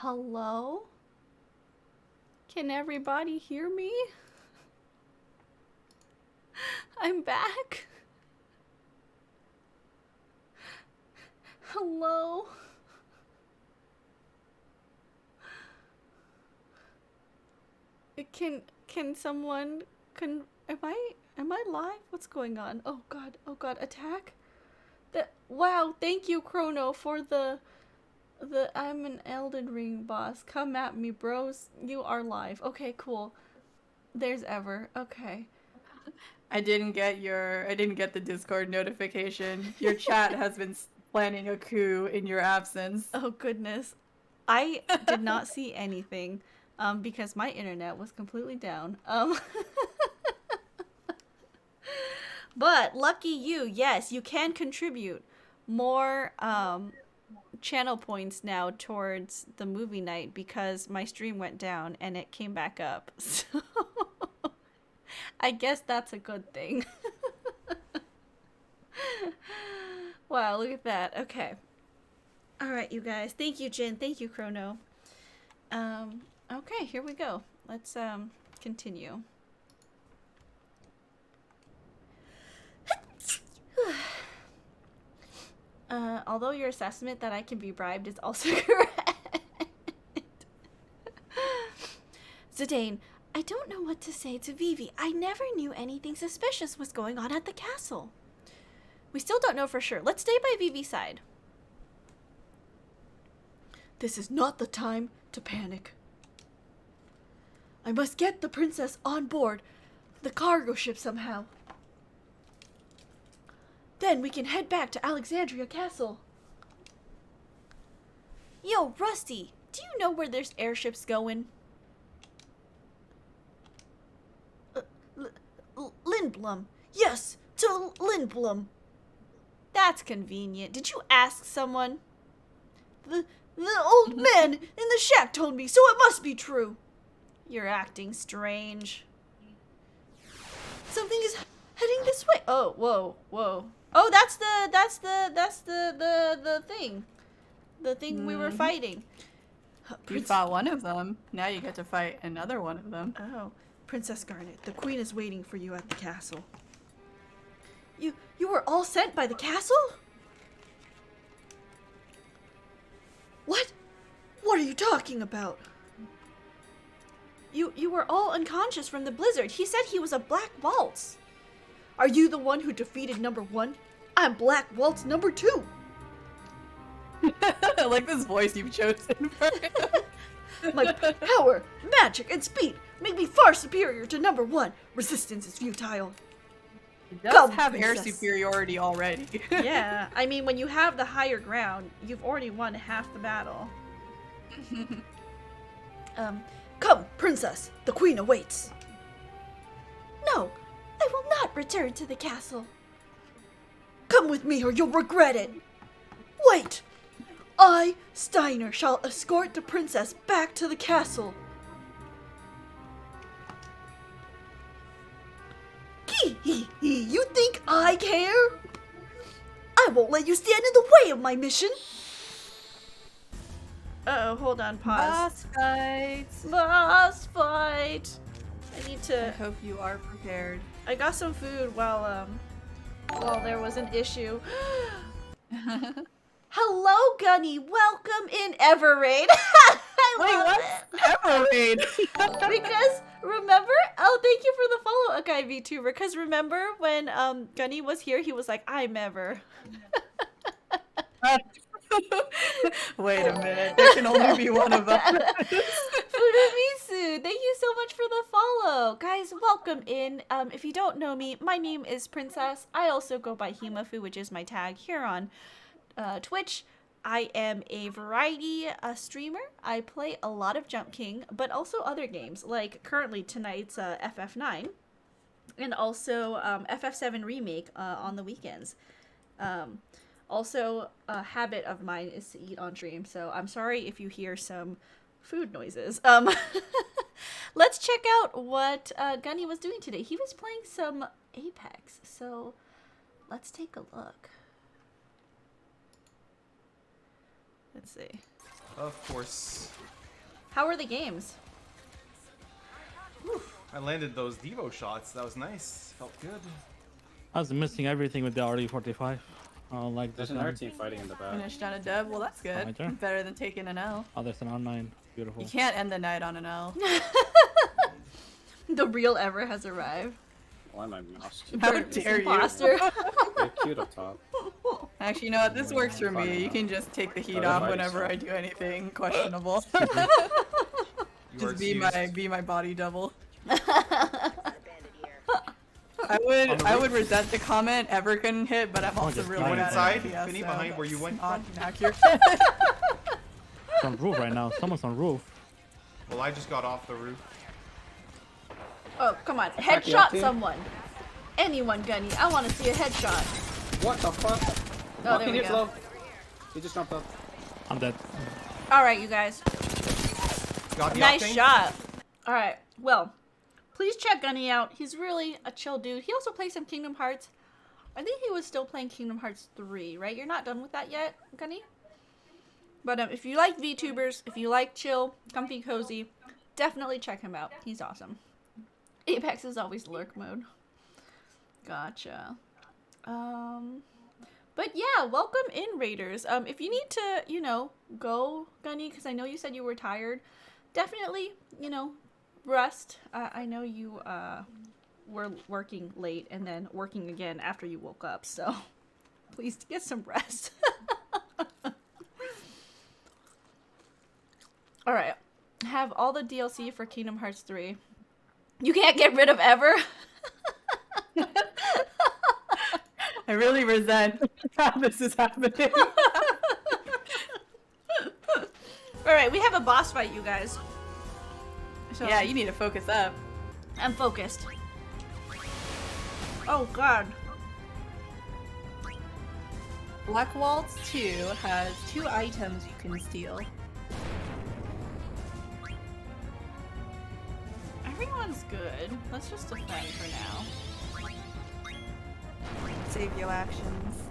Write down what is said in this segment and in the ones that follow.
Hello? Can everybody hear me? I'm back. Hello? Can someone am I live? What's going on? Oh god, attack? Wow, thank you Chrono for the I'm an Elden Ring boss. Come at me, bros. You are live. Okay, cool. There's Ever. Okay. I didn't get the Discord notification. Your chat has been planning a coup in your absence. Oh goodness. I did not see anything because my internet was completely down. But lucky you, yes, you can contribute more channel points now towards the movie night because my stream went down and it came back up. So I guess that's a good thing. Wow, look at that. Okay. Alright, you guys. Thank you, Jin. Thank you, Chrono. Okay, here we go. Let's continue. Although your assessment that I can be bribed is also correct. Zidane, I don't know what to say to Vivi. I never knew anything suspicious was going on at the castle. We still don't know for sure. Let's stay by Vivi's side. This is not the time to panic. I must get the princess on board the cargo ship somehow. Then we can head back to Alexandria Castle. Yo, Rusty, do you know where there's airships going? Lindblom. Yes, to Lindblom. That's convenient. Did you ask someone? The old man in the shack told me, so it must be true. You're acting strange. Something is heading this way. Oh, whoa. Oh, that's the thing. The thing we were fighting. You fought one of them. Now you get to fight another one of them. Oh, Princess Garnet, the queen is waiting for you at the castle. You were all sent by the castle? What? What are you talking about? You were all unconscious from the blizzard. He said he was a Black Waltz. Are you the one who defeated number 1? I'm Black Waltz number 2. I like this voice you've chosen for him. My power, magic, and speed make me far superior to number 1. Resistance is futile. It does have air superiority already. Yeah, I mean, when you have the higher ground, you've already won half the battle. Come, princess. The queen awaits. No, I will not return to the castle. Come with me or you'll regret it. Wait! I, Steiner, shall escort the princess back to the castle. You think I care? I won't let you stand in the way of my mission. Uh-oh, hold on, pause. Boss fight! I need to... I hope you are prepared. I got some food while there was an issue. Hello, Gunny! Welcome in Everraid! Everraid? Because, remember? Oh, thank you for the follow, Akai VTuber. Because remember when Gunny was here, he was like, I'm Ever. Wait a minute, there can only be one of us. Furamisu, thank you so much for the follow. Guys, welcome in. If you don't know me, my name is Princess. I also go by Himafu, which is my tag here on Twitch. I am a variety streamer. I play a lot of Jump King, but also other games, like currently tonight's FF9, and also FF7 Remake on the weekends. Also, a habit of mine is to eat on stream, so I'm sorry if you hear some food noises. Let's check out what Gunny was doing today. He was playing some Apex, so let's take a look. Let's see. Of course. How were the games? Whew. I landed those Devo shots. That was nice. Felt good. I was missing everything with the RD45. Like There's this an our one. team fighting in the back. Finished on a dub. Well, that's good. Right there. Better than taking an L. Oh, there's an online. Beautiful. You can't end the night on an L. The real Ever has arrived. Why am I mouse? How Burnt dare you? imposter. They're cute up top. Actually, you know what? This works for me. You can just take the heat they're off fighting whenever still. I do anything questionable. You are Just excused. be my body double. Oh, I On the would roof? resent the comment ever couldn't hit, but I'm also just really You went bad inside? at FPS, Vinny, so behind where you went not from? inaccurate. It's on roof right now. Someone's on roof. Well, I just got off the roof. Oh, come on. Back you Headshot up, team. someone. Anyone, Gunny. I want to see a headshot. What the fuck? Oh, there we Hits go. low. He just jumped up. I'm dead. Alright, you guys. Got the Nice octane? shot. Alright, well, please check Gunny out. He's really a chill dude. He also plays some Kingdom Hearts. I think he was still playing Kingdom Hearts 3, right? You're not done with that yet, Gunny? But if you like VTubers, if you like chill, comfy, cozy, definitely check him out. He's awesome. Apex is always lurk mode. Gotcha. But yeah, welcome in, Raiders. If you need to, you know, go, Gunny, because I know you said you were tired, definitely, you know, rest. I know you were working late and then working again after you woke up, so please get some rest. Alright, have all the DLC for Kingdom Hearts 3. You can't get rid of Ever? I really resent how this is happening. Alright, we have a boss fight, you guys. So, Yeah, you need to focus up. I'm focused. Oh god. Black Waltz 2 has 2 items you can steal. Everyone's good. Let's just defend for now. Save your actions.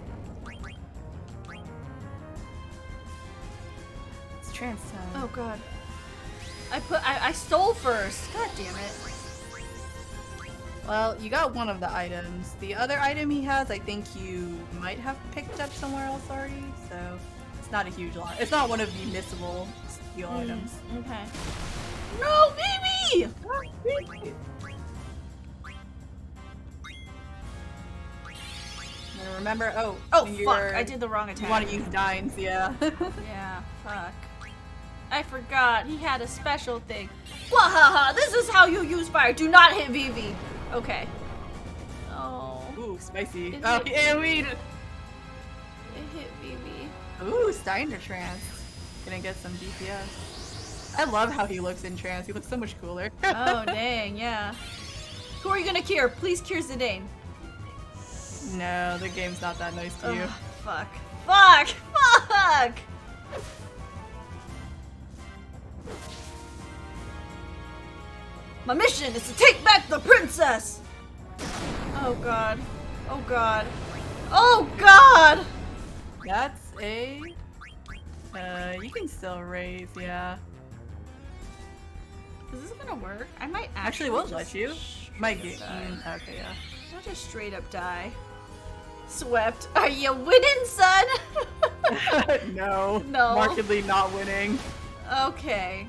It's trance time. Oh god. I stole first. God damn it. Well, you got one of the items. The other item he has, I think you might have picked up somewhere else already, so it's not a huge lot. It's not one of the missable steal items. Okay. No, Vivi! And remember, oh, Oh when fuck! you're- I did the wrong attack. You want to use nines, yeah. Yeah, fuck. I forgot. He had a special thing. Wahaha! This is how you use fire. Do not hit Vivi. Okay. Oh. Ooh, spicy. Is Oh, it- yeah, we. It hit Vivi. Ooh, Steiner trance. Gonna get some DPS. I love how he looks in trance. He looks so much cooler. Oh dang, yeah. Who are you gonna cure? Please cure Zidane. No, the game's not that nice to you. Ugh, fuck. Fuck! Fuck! My mission is to take back the princess! Oh god. Oh god. Oh god! That's a. You can still raise, yeah. Is this gonna work? I might Actually, we'll let just you. Might get. die. Okay, yeah. I'll just straight up die. Swept. Are you winning, son? No. No. Markedly not winning. Okay.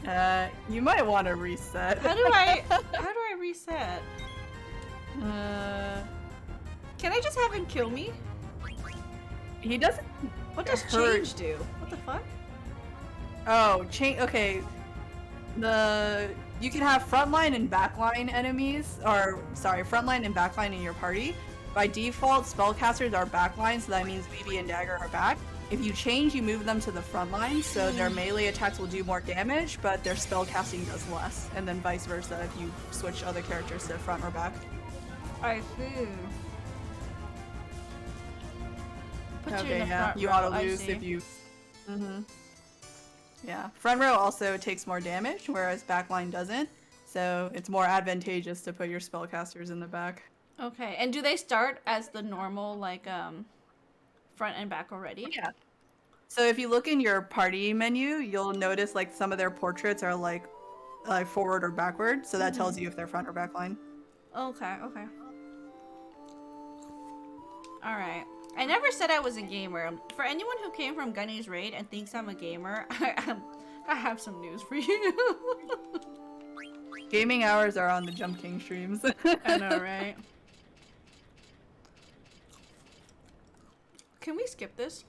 You might want to reset. How do I reset? Uh, Can I just have him kill me? he doesn't. What does hurt. change do? What the fuck? Oh, change. Okay. You can have frontline and backline enemies, or sorry, frontline and backline in your party. By default, spellcasters are backline, so that means Vivi and Dagger are back. If you change, you move them to the front line, so their melee attacks will do more damage, but their spellcasting does less, and then vice versa if you switch other characters to front or back. I see. Put you in Okay, the yeah, front you row, auto I lose see. if you. Yeah, front row also takes more damage, whereas backline doesn't. So it's more advantageous to put your spellcasters in the back. Okay, and do they start as the normal, like, front and back already? Yeah. So if you look in your party menu, you'll notice like some of their portraits are like forward or backward, so that tells you if they're front or back line. Okay, okay. Alright. I never said I was a gamer. For anyone who came from Gunny's Raid and thinks I'm a gamer, I have some news for you. Gaming hours are on the Jump King streams. I know, right? Can we skip this?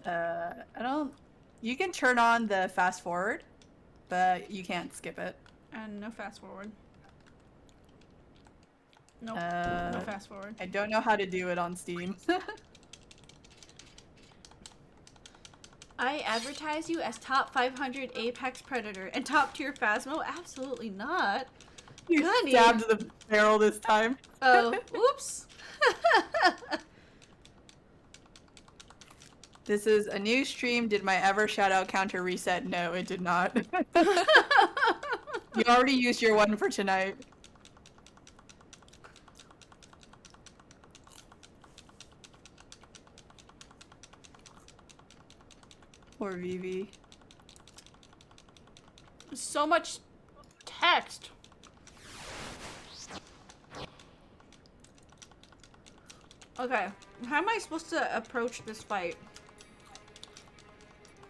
I don't. You can turn on the fast forward, but you can't skip it. And no fast forward. Nope. Uh, No fast forward. I don't know how to do it on Steam. I advertise you as top 500 Apex Predator and top tier Phasmo? Absolutely not. You Gunny. stabbed the barrel this time. Oh, oops. This is a new stream. Did my ever shoutout counter reset? No, it did not. You already used your one for tonight. Poor Vivi. So much text. Okay, how am I supposed to approach this fight?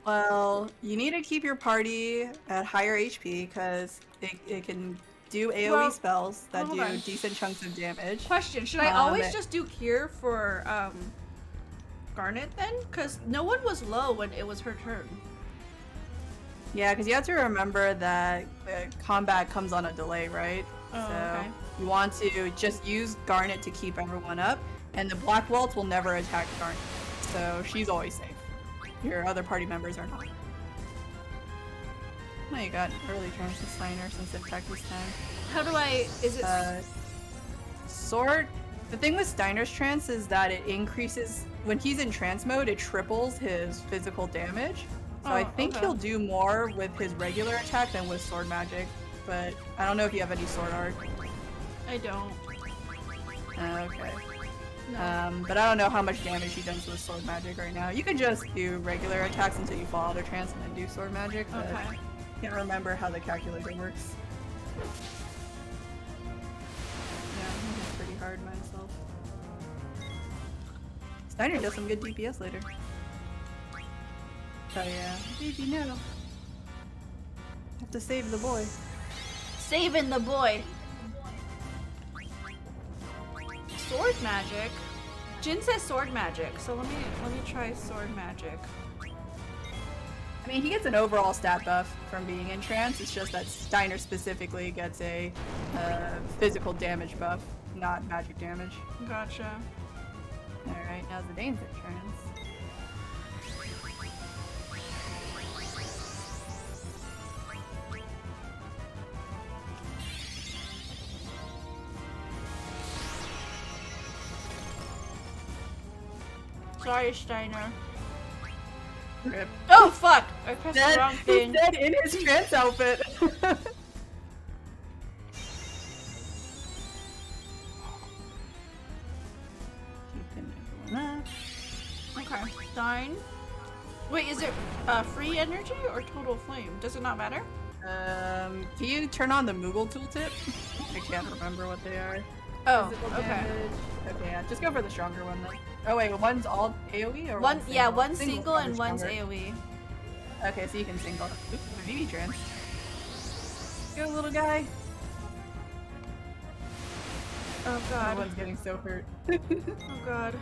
Well, you need to keep your party at higher HP because it can do AoE Well, spells that hold do on. decent chunks of damage. Question, should I always just do cure for Garnet then? Because no one was low when it was her turn. Yeah, because you have to remember that combat comes on a delay, right? Oh, so okay. you want to just use Garnet to keep everyone up, and the Black Walt will never attack Garnet, so she's always safe. Your other party members are not. Oh, you got early turns to Steiner since it attacked this time. How do I, is it, Sword. The thing with Steiner's trance is that it increases when he's in trance mode. It triples his physical damage. So I Oh, think okay. he'll do more with his regular attack than with sword magic. But I don't know if you have any sword art. I don't. Okay. No. But I don't know how much damage he does with sword magic right now. You can just do regular attacks until you fall out of trance and then do sword magic. But Okay. I can't remember how the calculator works. Yeah, I'm hitting pretty hard myself. Steiner does some good DPS later. Oh yeah. Baby, no. Have to save the boy. Saving the boy. Sword magic? Jin says sword magic, so let me try sword magic. I mean, he gets an overall stat buff from being in trance. It's just that Steiner specifically gets a physical damage buff, not magic damage. Gotcha. Alright, now Zidane's in trance. Sorry, Steiner. Rip. Oh fuck! I pressed the wrong He's thing. dead in his trance outfit. Keeping everyone up. Okay, Stein. Wait, is it free energy or total flame? Does it not matter? Can you turn on the Moogle tooltip? I can't remember what they are. Oh, Physical okay. damage. Okay, yeah, just go for the stronger one then. Oh wait, one's all AoE or One, one's yeah, single? one's Single's single probably and one's stronger. AoE. Okay, so you can single. Oops, the Vivi trance. Go, little guy. Oh god. Everyone's getting so hurt. Oh god.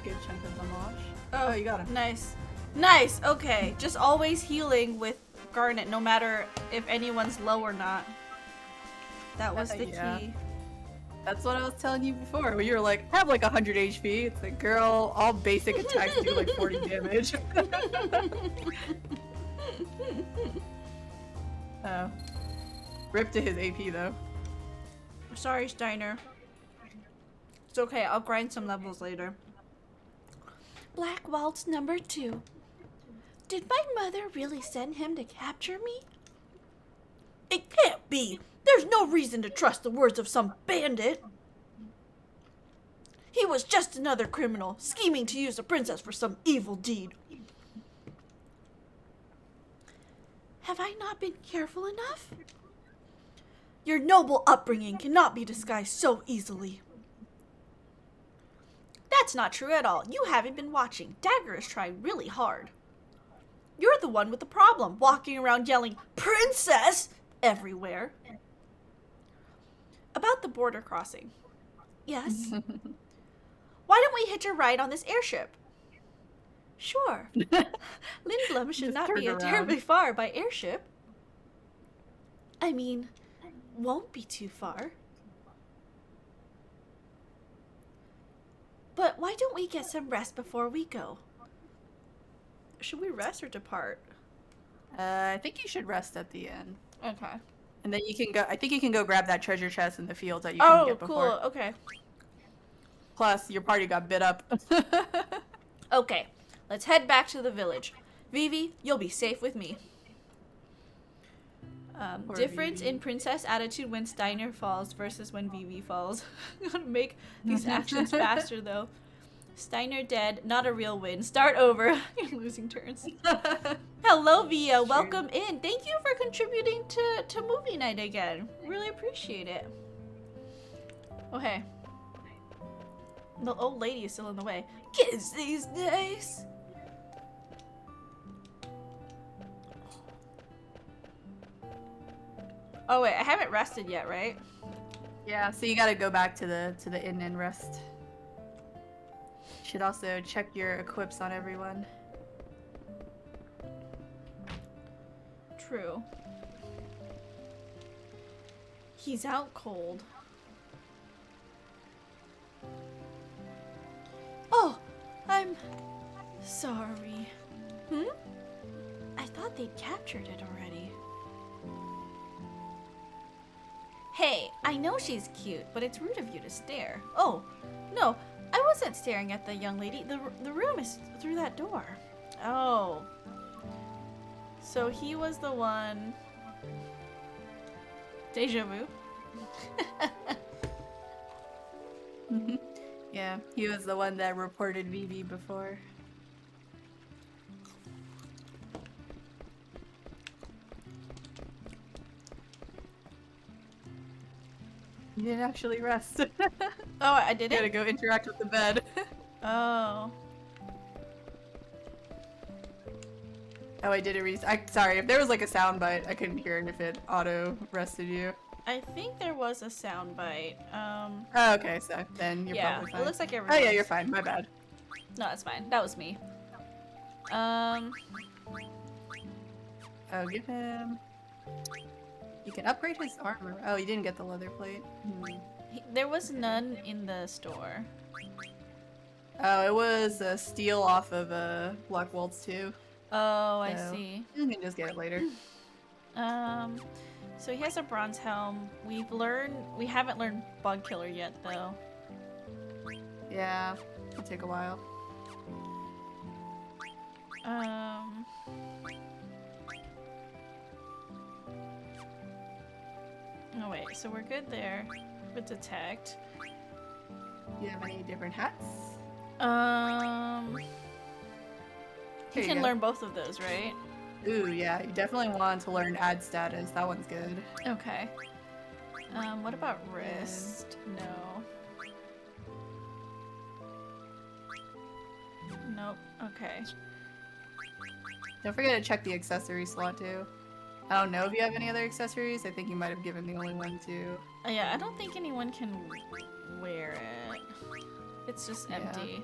Good chunk of the mosh. Oh, Oh, you got him. Nice. Nice, okay. Just always healing with Garnet, no matter if anyone's low or not. That was the Yeah. key. That's what I was telling you before. Where you were like, have like 100 HP. It's like, girl, all basic attacks do like 40 damage. Oh. Rip to his AP though. Sorry, Steiner. It's okay, I'll grind some levels later. Black Waltz number 2. Did my mother really send him to capture me? It can't be. There's no reason to trust the words of some bandit. He was just another criminal, scheming to use the princess for some evil deed. Have I not been careful enough? Your noble upbringing cannot be disguised so easily. That's not true at all. You haven't been watching. Dagger is trying really hard. You're the one with the problem, walking around yelling, "Princess!" everywhere. About the border crossing. Yes? Why don't we hitch a ride on this airship? Sure. Lindblom should Just not turn be around. terribly far by airship. I mean, won't be too far. But why don't we get some rest before we go? Should we rest or depart? I think you should rest at the end. Okay. And then you can go. I think you can go grab that treasure chest in the fields that you couldn't Oh, get before. cool. Okay. Plus, your party got bit up. Okay. Let's head back to the village. Vivi, you'll be safe with me. Poor Difference Vivi. in princess attitude when Steiner falls versus when Vivi falls. Gotta make these actions faster though. Steiner dead, not a real win. Start over. You're losing turns. Hello, Via. Welcome in. Thank you for contributing to movie night again. Really appreciate it. Okay. The old lady is still in the way. Kids these days. Oh wait, I haven't rested yet, right? Yeah, so you gotta go back to the inn and rest. Should also check your equips on everyone. True. He's out cold. Oh, I'm sorry. Hmm? I thought they'd captured it already. Hey, I know she's cute, but it's rude of you to stare. Oh, no, I wasn't staring at the young lady. The room is through that door. Oh. So he was the one... Deja vu? Yeah, he was the one that reported Vivi before. You didn't actually rest. You Oh, I did gotta it? go interact with the bed. Oh. Oh, I did it. Sorry, if there was like a sound bite, I couldn't hear it if it auto rested you. I think there was a sound bite. Oh, okay, so then you're Yeah, probably fine. it looks like Oh everyone. yeah, you're fine. My bad. No, it's fine. That was me. Oh, give him. You can upgrade his armor. Oh, you didn't get the leather plate. There was none in the store. Oh, it was steel off of Black Waltz too. Oh, I So- see. You can just get it later. So he has a bronze helm. We haven't learned Bug Killer yet, though. Yeah, it'll take a while. Oh wait, so we're good there with detect. Do you have any different hats? He Here you can go. learn both of those, right? Ooh, yeah, you definitely want to learn add status. That one's good. Okay. What about wrist? No. Nope. Okay. Don't forget to check the accessory slot too. I don't know if you have any other accessories. I think you might have given the only one too. Yeah, I don't think anyone can wear it. It's just Yeah. empty.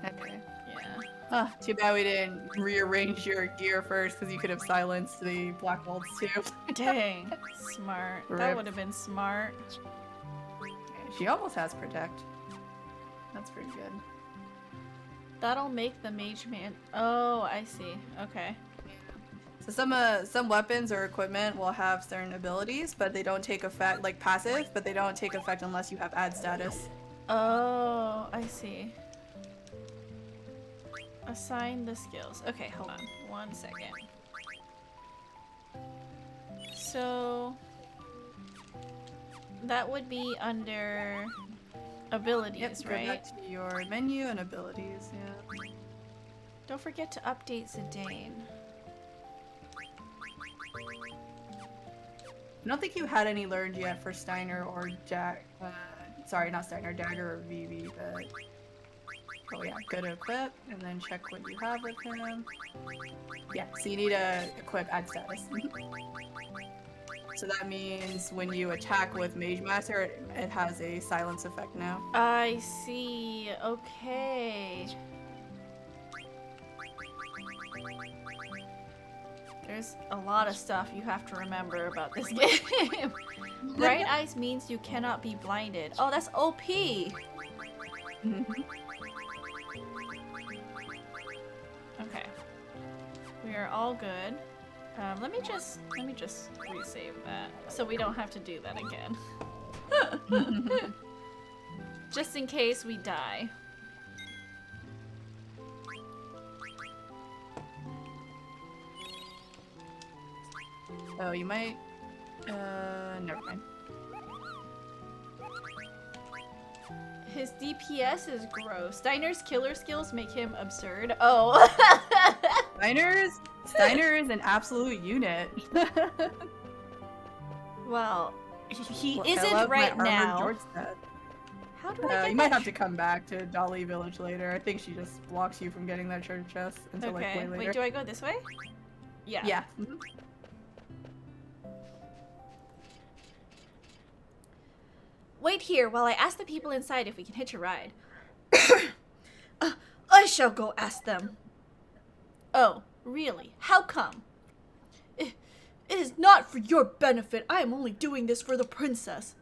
Okay. Yeah. Ah, too bad we didn't rearrange your gear first because you could have silenced the Black Waltz too. Dang. Smart. That Rip. would have been smart. She almost has protect. That's pretty good. That'll make the mage man. Oh, I see. Okay. So some weapons or equipment will have certain abilities, but they don't take effect, like passive, but they don't take effect unless you have add status. Oh, I see. Assign the skills. Okay, hold on. 1 second. So, That would be under Yep, abilities, go right? back to your menu and abilities, yeah. Don't forget to update Zidane. I don't think you had any learned yet for Steiner or Jack. Sorry, not Steiner, Dagger or Vivi, but. Oh yeah, go to equip and then check what you have with him. Yeah, so you need to equip add status. So that means when you attack with Mage Master, it has a silence effect now. I see. Okay. There's a lot of stuff you have to remember about this game. Bright eyes means you cannot be blinded. Oh, that's OP. Okay. We are all good. Let me just resave that so we don't have to do that again. Just in case we die. Oh, you might. Never mind. His DPS is gross. Steiner's killer skills make him absurd. Oh. Steiner is an absolute unit. Well, he I isn't love my right armored now. Georgestead. How do I get You might that have to come back to Dolly Village later. I think she just blocks you from getting that treasure chest until like Okay, way later. wait, do I go this way? Yeah. Yeah. Wait here while I ask the people inside if we can hitch a ride. I shall go ask them. Oh, really? How come? It is not for your benefit. I am only doing this for the princess.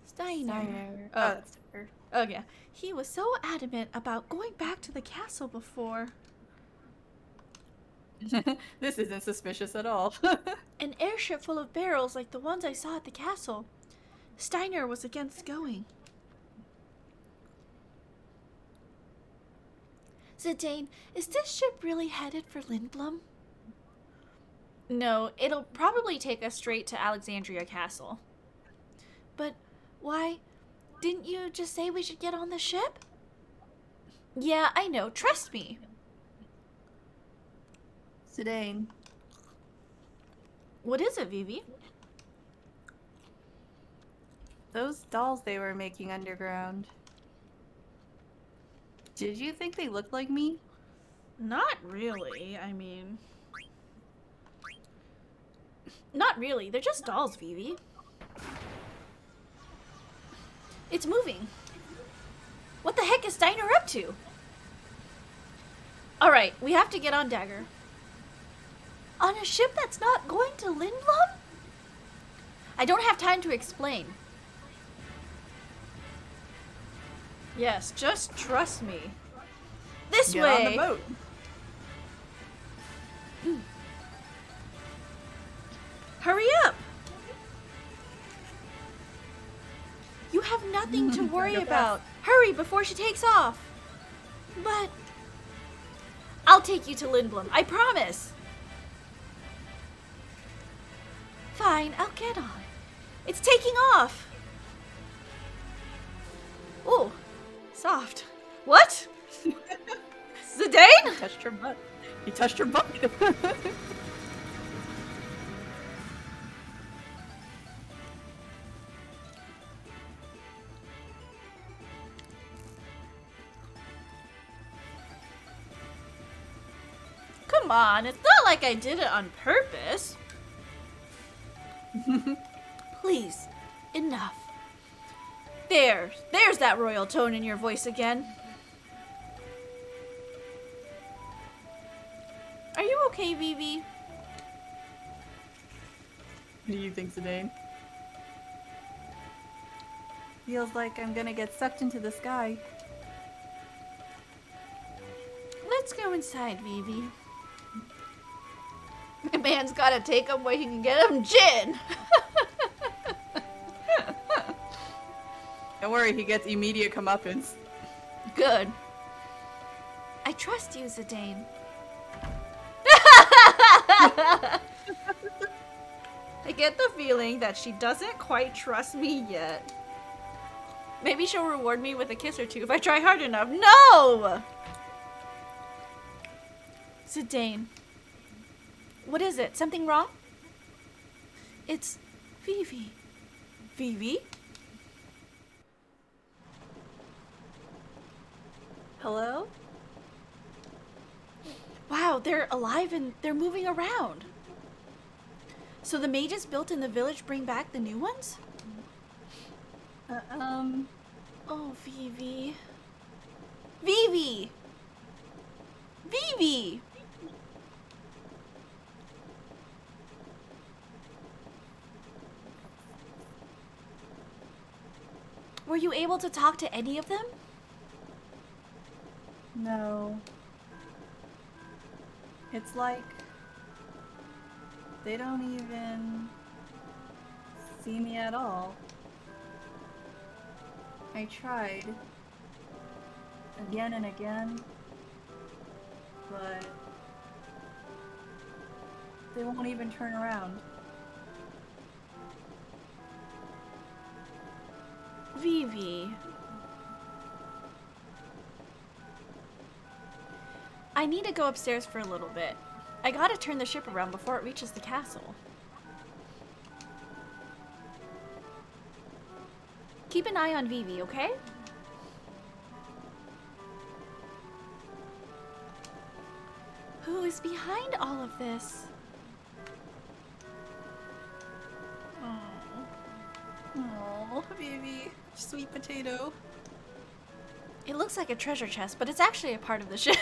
Steiner. Oh, that's her. Oh, yeah. He was so adamant about going back to the castle before. This isn't suspicious at all. An airship full of barrels like the ones I saw at the castle. Steiner was against going. Zidane, is this ship really headed for Lindblum? No, it'll probably take us straight to Alexandria Castle. But why? Didn't you just say we should get on the ship? Yeah, I know. Trust me. Zidane. What is it, Vivi? Those dolls they were making underground. Did you think they looked like me? Not really. I mean... Not really. They're just dolls, Vivi. It's moving. What the heck is Steiner up to? Alright, we have to get on Dagger. On a ship that's not going to Lindblum? I don't have time to explain. Yes, just trust me. This Get way! on the boat. Hurry up! You have nothing to worry Go about. Hurry before she takes off. But I'll take you to Lindblum, I promise. Fine, I'll get on. It's taking off. Oh, soft. What? Zidane? Touched her butt. He touched her butt. Come on, it's not like I did it on purpose. Please, enough. There's that royal tone in your voice again. Are you okay, Vivi? What do you think, Zidane? Feels like I'm gonna get sucked into the sky. Let's go inside, Vivi. A man's gotta take him where he can get him gin. Don't worry, he gets immediate comeuppance. Good. I trust you, Zidane. get the feeling that she doesn't quite trust me yet. Maybe she'll reward me with a kiss or two if I try hard enough. No! Zidane. What is it? Something wrong? It's Vivi. Vivi? Hello? Wow, they're alive and they're moving around. So the mages built in the village bring back the new ones? Oh, Vivi. Vivi! Vivi! Were you able to talk to any of them? No. It's like they don't even see me at all. I tried again and again, but they won't even turn around. Vivi. I need to go upstairs for a little bit. I gotta turn the ship around before it reaches the castle. Keep an eye on Vivi, okay? Who is behind all of this? Oh, baby, sweet potato. It looks like a treasure chest, but it's actually a part of the ship.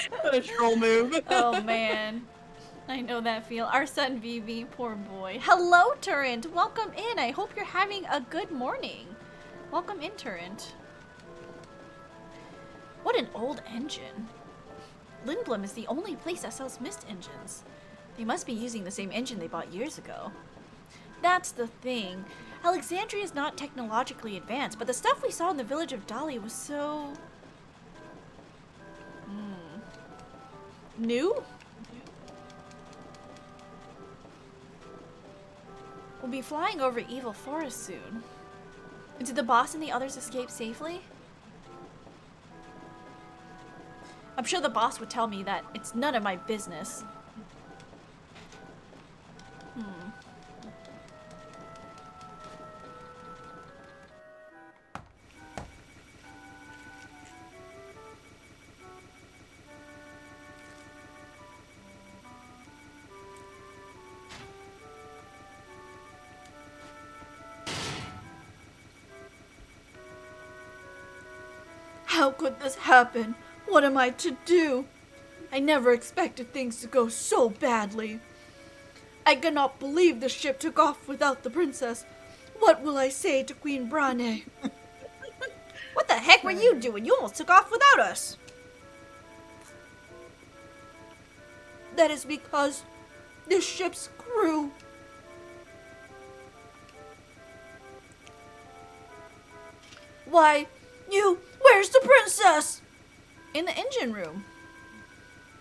What a troll move. Oh man. I know that feel. Our son Vivi, poor boy. Hello, Turrent. Welcome in. I hope you're having a good morning. Welcome in, Turrent. What an old engine. Lindblom is the only place that sells mist engines. They must be using the same engine they bought years ago. That's the thing. Alexandria is not technologically advanced, but the stuff we saw in the village of Dali was so... new? We'll be flying over Evil Forest soon. Did the boss and the others escape safely? I'm sure the boss would tell me that it's none of my business. How could this happen? What am I to do? I never expected things to go so badly. I cannot believe the ship took off without the princess. What will I say to Queen Brane? What the heck were you doing? You almost took off without us. That is because the ship's crew... Why, where's the princess? In the engine room.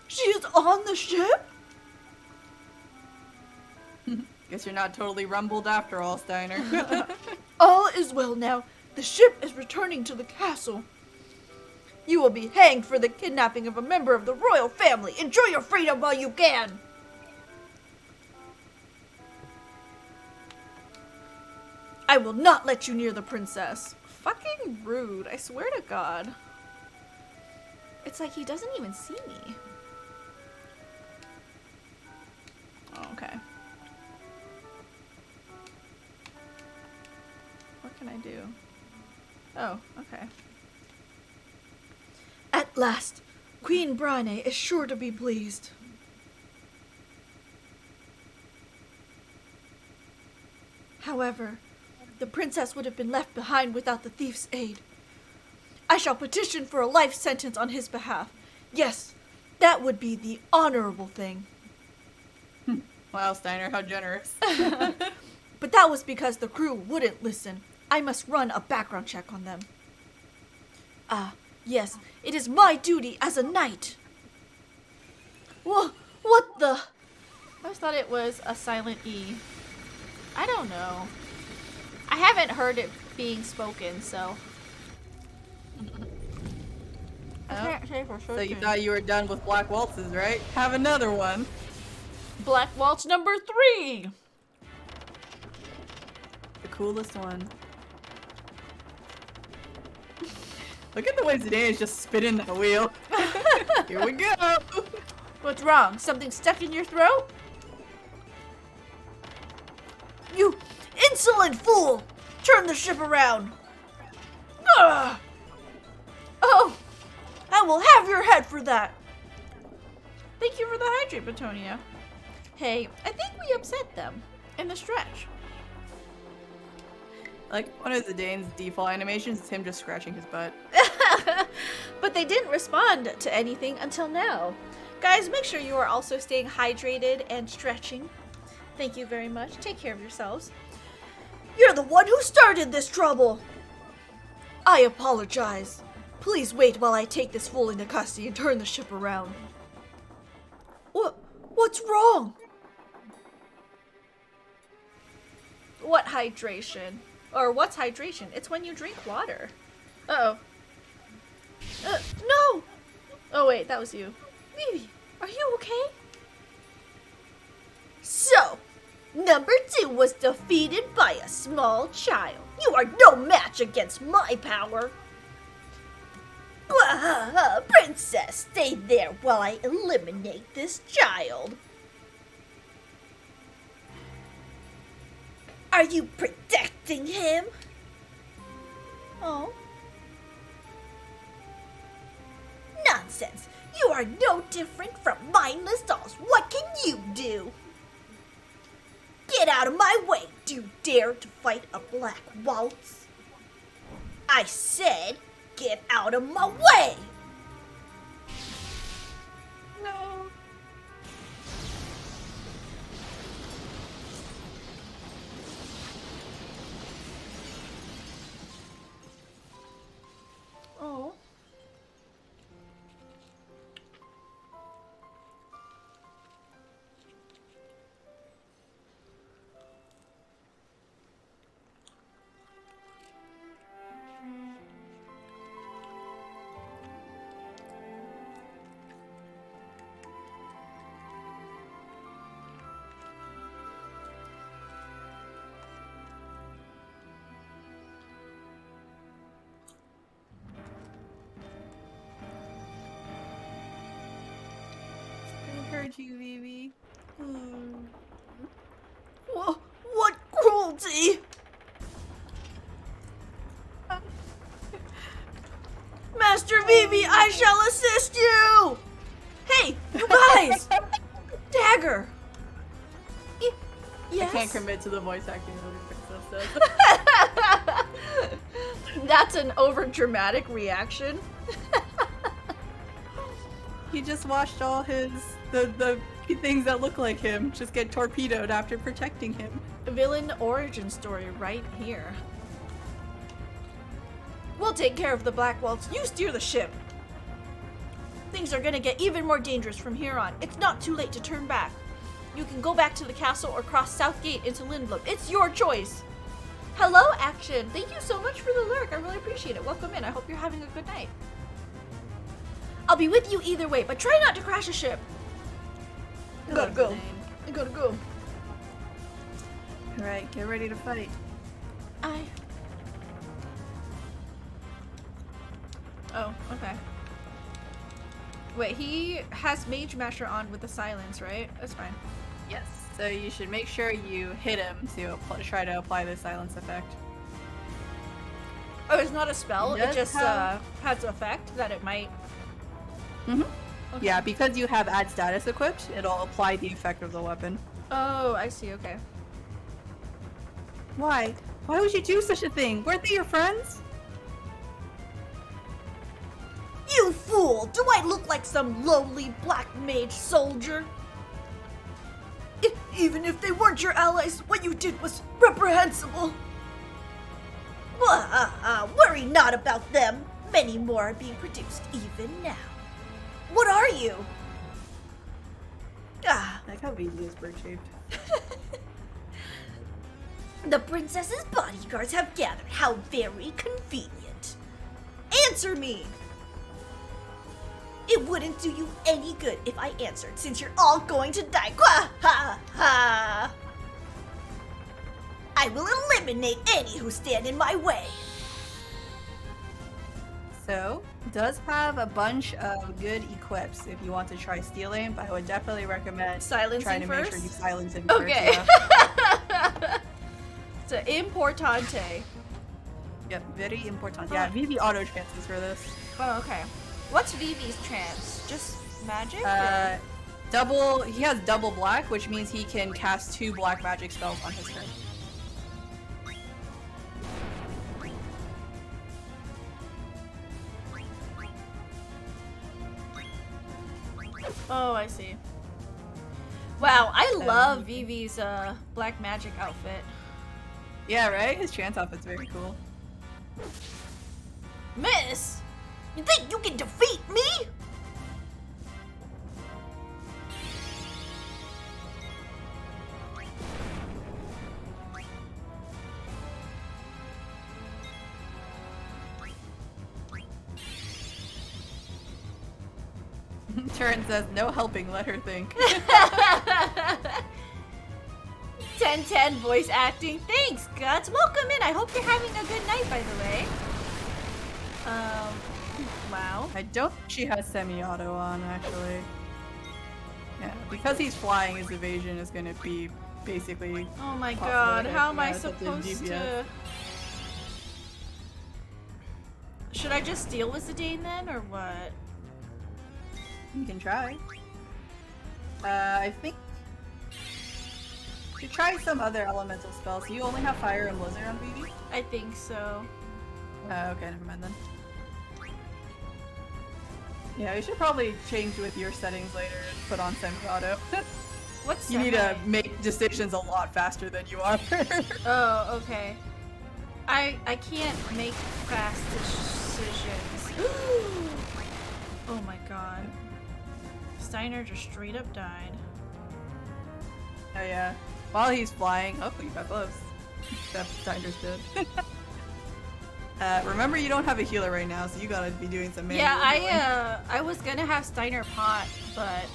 She is on the ship? Guess you're not totally rumbled after all, Steiner. All is well now. The ship is returning to the castle. You will be hanged for the kidnapping of a member of the royal family. Enjoy your freedom while you can. I will not let you near the princess. Fucking rude, I swear to God. It's like he doesn't even see me. Oh, okay. What can I do? Oh, okay. At last, Queen Brane is sure to be pleased. However, the princess would have been left behind without the thief's aid. I shall petition for a life sentence on his behalf. Yes, that would be the honorable thing. Wow, Steiner, how generous. But that was because the crew wouldn't listen. I must run a background check on them. Ah, yes, it is my duty as a knight. What the? I always thought thought it was a silent E. I don't know. I haven't heard it being spoken, so. I can't say for So you certain. thought you were done with black waltzes, right? Have another one. Black Waltz number 3! The coolest one. Look at the way Zidane is just spinning that wheel. Here we go. What's wrong? Something stuck in your throat? You insolent fool! Turn the ship around! Ugh! Oh! I will have your head for that! Thank you for the hydrate, Betonia. Hey, I think we upset them in the stretch. Like, one of Zidane's default animations is him just scratching his butt. But they didn't respond to anything until now. Guys, make sure you are also staying hydrated and stretching. Thank you very much. Take care of yourselves. You're the one who started this trouble! I apologize. Please wait while I take this fool into custody and turn the ship around. What's wrong? What hydration? Or what's hydration? It's when you drink water. Uh-oh. No! Oh wait, that was you. Vivi, are you okay? So, number 2 was defeated by a small child. You are no match against my power. Princess, stay there while I eliminate this child. Are you protecting him? Oh. Nonsense. You are no different from mindless dolls. What can you do? Get out of my way. Do you dare to fight a black waltz? I said, get out of my way. No. Oh. I heard you, Vivi. What cruelty? Master Vivi, I shall assist you! Hey, you guys! Dagger! Yes? I can't commit to the voice acting of the princess does. That's an over-dramatic reaction. He just watched all the things that look like him just get torpedoed after protecting him. Villain origin story right here. We'll take care of the Black Waltz. You steer the ship. Things are gonna get even more dangerous from here on. It's not too late to turn back. You can go back to the castle or cross South Gate into Lindblom. It's your choice. Hello, Action. Thank you so much for the lurk. I really appreciate it. Welcome in. I hope you're having a good night. I'll be with you either way, but try not to crash a ship. I gotta go. I gotta go. Alright, get ready to fight. Oh, okay. Wait, he has Mage Masher on with the silence, right? That's fine. Yes. So you should make sure you hit him to try to apply the silence effect. Oh, it's not a spell. It It does just have- has an effect that it might. Mm-hmm. Okay. Yeah, because you have add status equipped, it'll apply the effect of the weapon. Oh, I see. Okay. Why? Why would you do such a thing? Weren't they your friends? You fool! Do I look like some lowly black mage soldier? Even if they weren't your allies, what you did was reprehensible. Worry not about them. Many more are being produced even now. What are you? A like how Vivi is bird-shaped. The princess's bodyguards have gathered. How very convenient. Answer me! It wouldn't do you any good if I answered, since you're all going to die. Quah ha ha! I will eliminate any who stand in my way. So, does have a bunch of good equips if you want to try stealing, but I would definitely recommend Silencing trying to make first? sure you silence him Okay. first. Yeah. It's importante. Yep, very important. Yeah, Vivi auto chances for this. Oh, okay. What's Vivi's trance? Just magic? He has double black, which means he can cast 2 black magic spells on his turn. Oh, I see. Wow, I love Vivi's black magic outfit. Yeah, right? His trance outfit's very cool. Miss! You think you can defeat me? Turin says, no helping, let her think. 10-10 voice acting. Thanks, Guts. Welcome in. I hope you're having a good night, by the way. Wow. I don't think she has semi-auto on, actually. Yeah, because he's flying, his evasion is gonna be basically... Oh my possible god, hit. how am I Yeah, it's up to supposed to... DPS. Should I just steal with Zidane then, or what? You can try. I think... You should try some other elemental spells. You only have fire and blizzard on Vivi? I think so. Okay, never mind then. Yeah, you should probably change with your settings later and put on semi-auto. What's You need to semi? make decisions a lot faster than you are. Oh, okay. I can't make fast decisions. Oh my god. Steiner just straight up died. Oh yeah. While he's flying, oh, you got close. Except Steiner's dead. Remember you don't have a healer right now, so you gotta be doing some manual healing. Yeah, I was gonna have Steiner pot, but...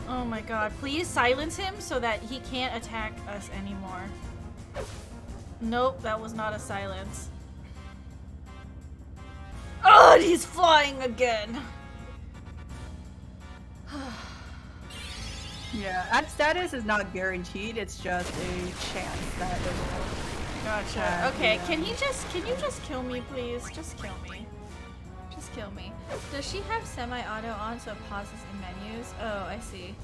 Oh my god, please silence him so that he can't attack us anymore. Nope, that was not a silence. Oh, and he's flying again! Yeah, ad status is not guaranteed, it's just a chance that it will. Gotcha. Okay, yeah. can you just kill me, please? Just kill me. Just kill me. Does she have semi-auto on so it pauses in menus? Oh, I see.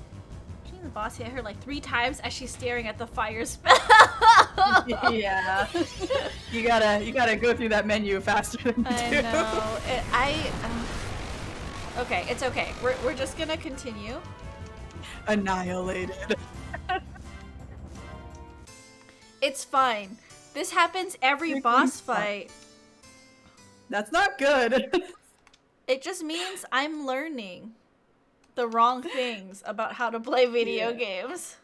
She's the boss hit her like 3 times as she's staring at the fire spell. Yeah. you gotta go through that menu faster than you I do. know. Okay, it's okay. We're just gonna continue. Annihilated. It's fine. This happens every Freaking boss fuck. fight. That's not good. It just means I'm learning the wrong things about how to play video games.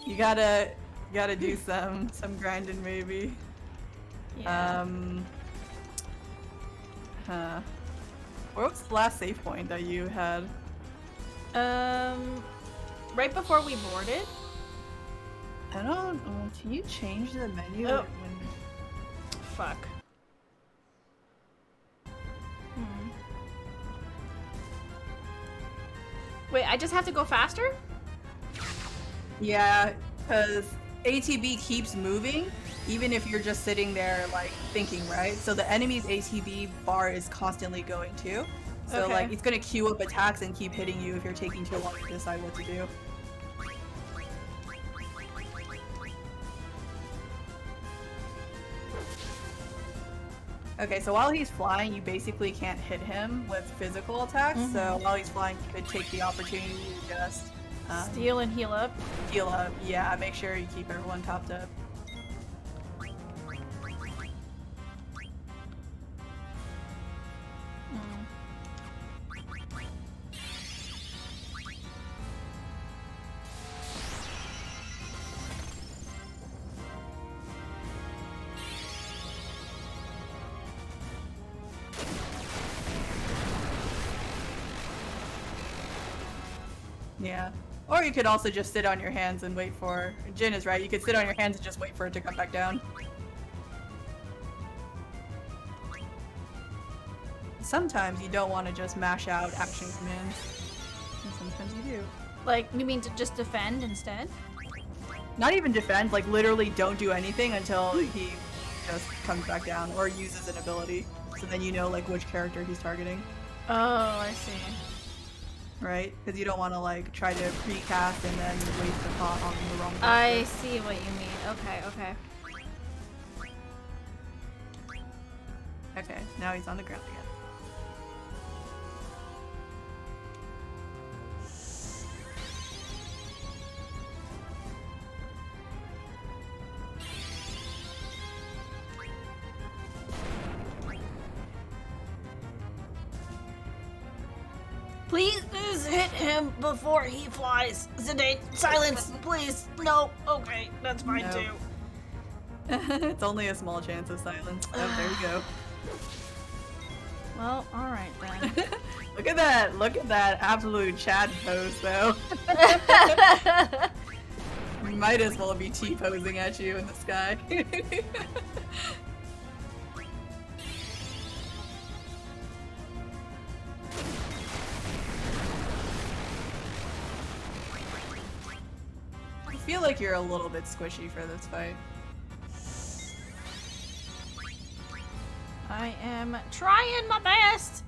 You gotta do some grinding maybe. Yeah. What was the last save point that you had? Right before we boarded. I don't know. Can you change the menu? Oh. Fuck. Wait, I just have to go faster? Yeah, because ATB keeps moving, even if you're just sitting there, like, thinking, right? So the enemy's ATB bar is constantly going too. So, Okay. like, it's gonna queue up attacks and keep hitting you if you're taking too long to decide what to do. Okay, so while he's flying, you basically can't hit him with physical attacks. So while he's flying, you could take the opportunity to just Steal and heal up. heal up. Yeah, make sure you keep everyone topped up. Yeah. Or you could also just sit on your hands and wait for... Jin is right, you could sit on your hands and just wait for it to come back down. Sometimes you don't want to just mash out action commands. And sometimes you do. Like, you mean to just defend instead? Not even defend, like literally don't do anything until he just comes back down or uses an ability. So then you know like which character he's targeting, Oh, I see. right? Because you don't want to like try to recast and then waste the pot on the wrong I character. see what you mean. Okay, okay. Okay, now he's on the ground again. Please hit him before he flies. Zidane, silence, please. No, okay, that's fine No. too. It's only a small chance of silence. Oh, there we go. Well, alright then. Look at that absolute Chad pose though. We might as well be T-posing at you in the sky. I feel like you're a little bit squishy for this fight. I am trying my best.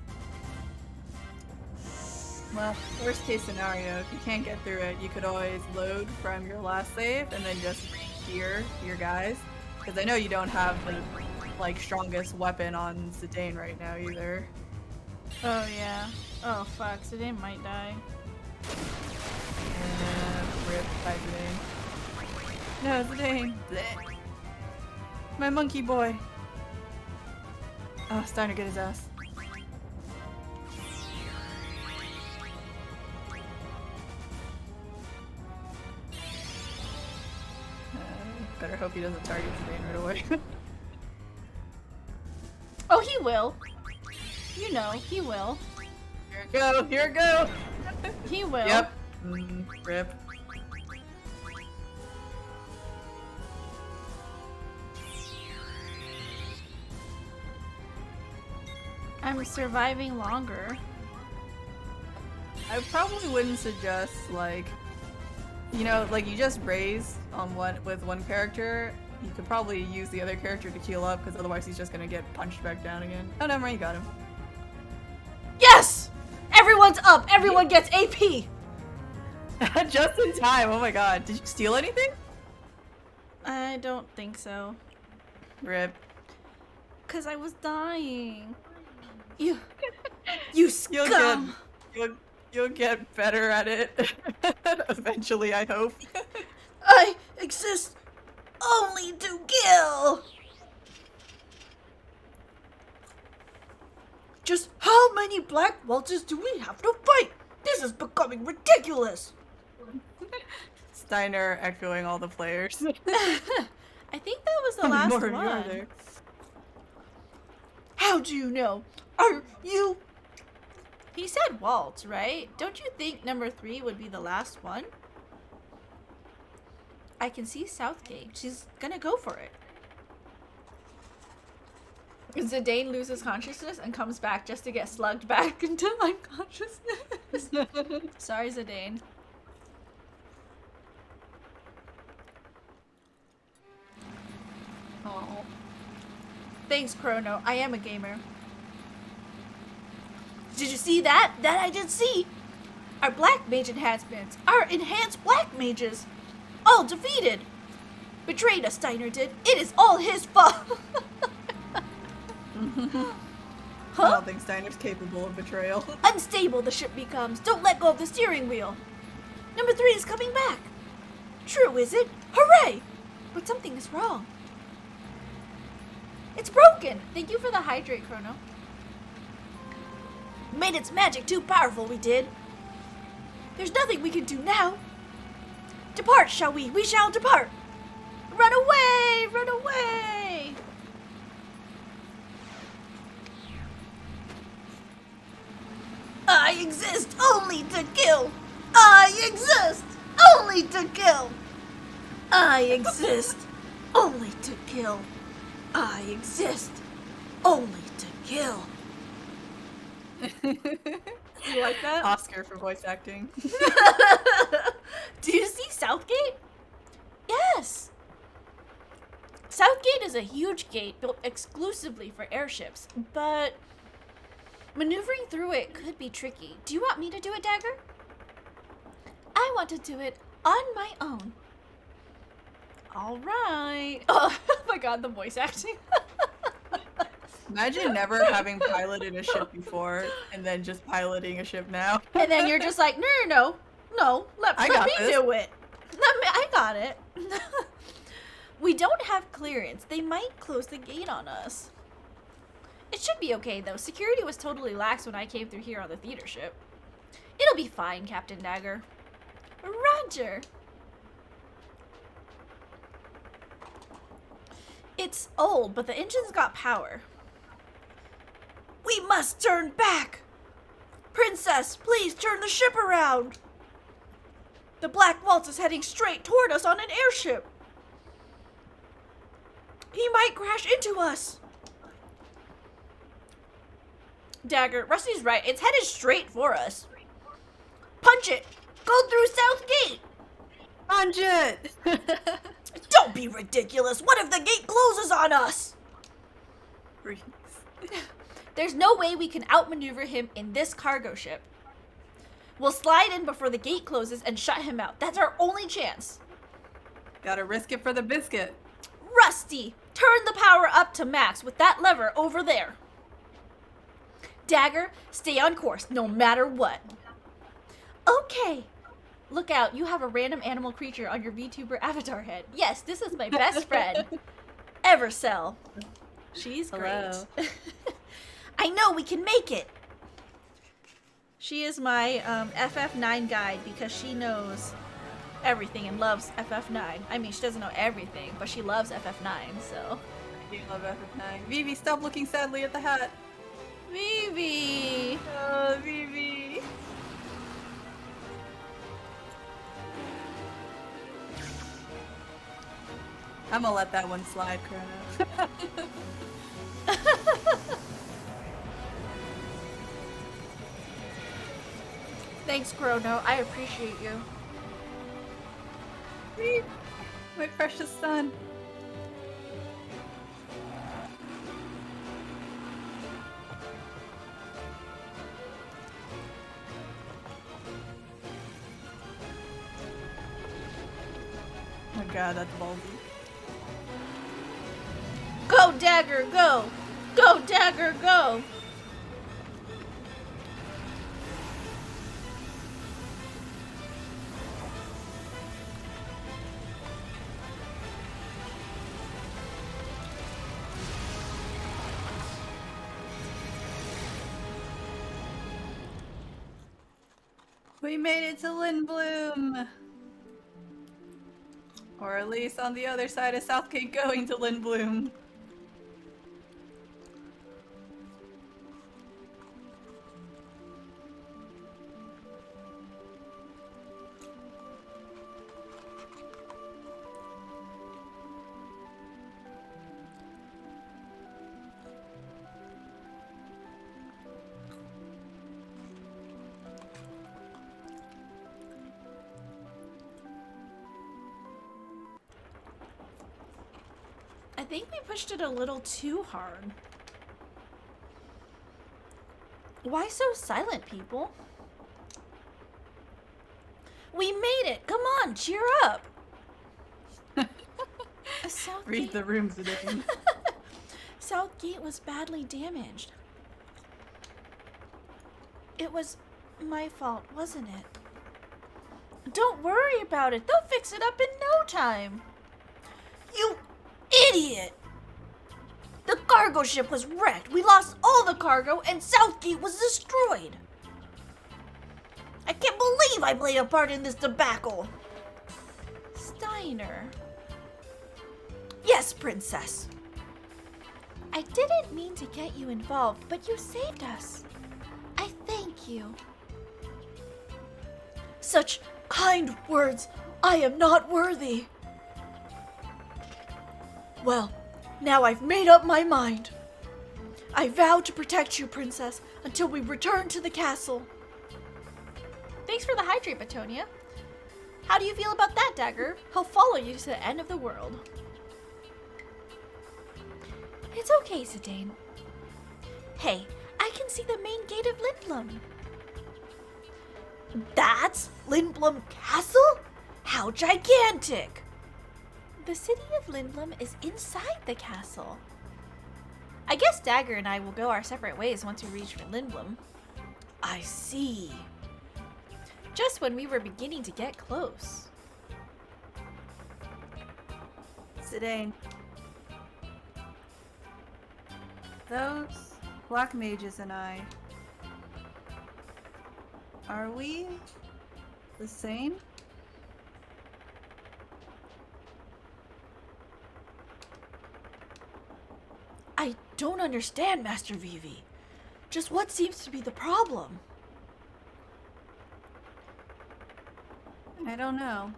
Well, worst case scenario, if you can't get through it, you could always load from your last save and then just re-gear your guys. Because I know you don't have the like strongest weapon on Zidane right now either. Oh yeah. Oh fuck, Zidane might die. Rip by Zidane. No, Zidane. Blech. My monkey boy. Oh, Steiner, get his ass. Better hope he doesn't target Zidane right away. Oh, he will. You know, he will. Here it go, here it go! He will. Yep. Rip. I'm surviving longer. I probably wouldn't suggest like, you know, like you just raise on with one character. You could probably use the other character to heal up because otherwise he's just gonna get punched back down again. Oh, never mind, you got him. Yes! Everyone's up! Everyone gets AP! Just in time. Oh my god. Did you steal anything? I don't think so. Rip. Cause I was dying. You You'll scum! you'll get better at it eventually, I hope. I exist only to kill! Just how many black waltzes do we have to fight? This is becoming ridiculous! Steiner echoing all the players. I think that was the How many last more of you are one. there? How do you know? Are you? He said waltz, right? Don't you think number 3 would be the last one? I can see Southgate. She's gonna go for it. Zidane loses consciousness and comes back just to get slugged back into unconsciousness. Sorry, Zidane. Oh. Thanks, Chrono. I am a gamer. Did you see that? That I did see. Our black mage enhancements. Our enhanced black mages. All defeated. Betrayed us, Steiner did. It is all his fault. I don't think Steiner's capable of betrayal. Unstable the ship becomes. Don't let go of the steering wheel. Number 3 is coming back. True, is it? Hooray! But something is wrong. It's broken. Thank you for the hydrate, Chrono. Made its magic too powerful, we did. There's nothing we can do now. Depart, shall we? We shall depart. Run away! Run away! I exist only to kill. I exist only to kill. I exist only to kill. I exist only to kill. You like that? Oscar for voice acting. Do you see Southgate? Yes. Southgate is a huge gate built exclusively for airships, but maneuvering through it could be tricky. Do you want me to do it, Dagger? I want to do it on my own. All right. Oh my god, the voice acting. Imagine never having piloted a ship before and then just piloting a ship now. And then you're just like, no, let I me got this. do it. I got it. We don't have clearance. They might close the gate on us. It should be okay, though. Security was totally lax when I came through here on the theater ship. It'll be fine, Captain Dagger. Roger. It's old, but the engine's got power. We must turn back! Princess, please turn the ship around! The Black Waltz is heading straight toward us on an airship. He might crash into us. Dagger, Rusty's right. It's headed straight for us. Punch it! Go through South Gate! Punch it! Don't be ridiculous! What if the gate closes on us? Freaks. There's no way we can outmaneuver him in this cargo ship. We'll slide in before the gate closes and shut him out. That's our only chance. Gotta risk it for the biscuit. Rusty, turn the power up to max with that lever over there. Dagger, stay on course no matter what. Okay. Look out, you have a random animal creature on your VTuber avatar head. Yes, this is my best friend, Evercelle. She's great. Hello. I know we can make it. She is my FF9 guide because she knows everything and loves FF9. I mean, she doesn't know everything, but she loves FF9, so. You love FF9. Vivi, stop looking sadly at the hat. Vivi! Oh, Vivi. I'm gonna let that one slide, Chrono. Thanks, Chrono. I appreciate you. Vivi, my precious son. Oh my god, that's ballsy. Go, Dagger, go! Go, Dagger, go! We made it to Lindbloom! Or at least on the other side of Southgate going to Lindbloom. I think we pushed it a little too hard. Why so silent, people? We made it! Come on, cheer up! Read the rooms again. Southgate was badly damaged. It was my fault, wasn't it? Don't worry about it. They'll fix it up in no time. You idiot! The cargo ship was wrecked. We lost all the cargo and Southgate was destroyed. I can't believe I played a part in this debacle. Steiner. Yes, Princess. I didn't mean to get you involved, but you saved us. I thank you. Such kind words I am not worthy. Well, now I've made up my mind. I vow to protect you, Princess, until we return to the castle. Thanks for the hydrate, Betonia. How do you feel about that, Dagger? He'll follow you to the end of the world. It's okay, Zidane. Hey, I can see the main gate of Lindblum. That's Lindblum Castle? How gigantic! The city of Lindblum is inside the castle. I guess Dagger and I will go our separate ways once we reach Lindblum. I see. Just when we were beginning to get close. Zidane. Those black mages and I. Are we the same? I don't understand, Master Vivi. Just what seems to be the problem? I don't know.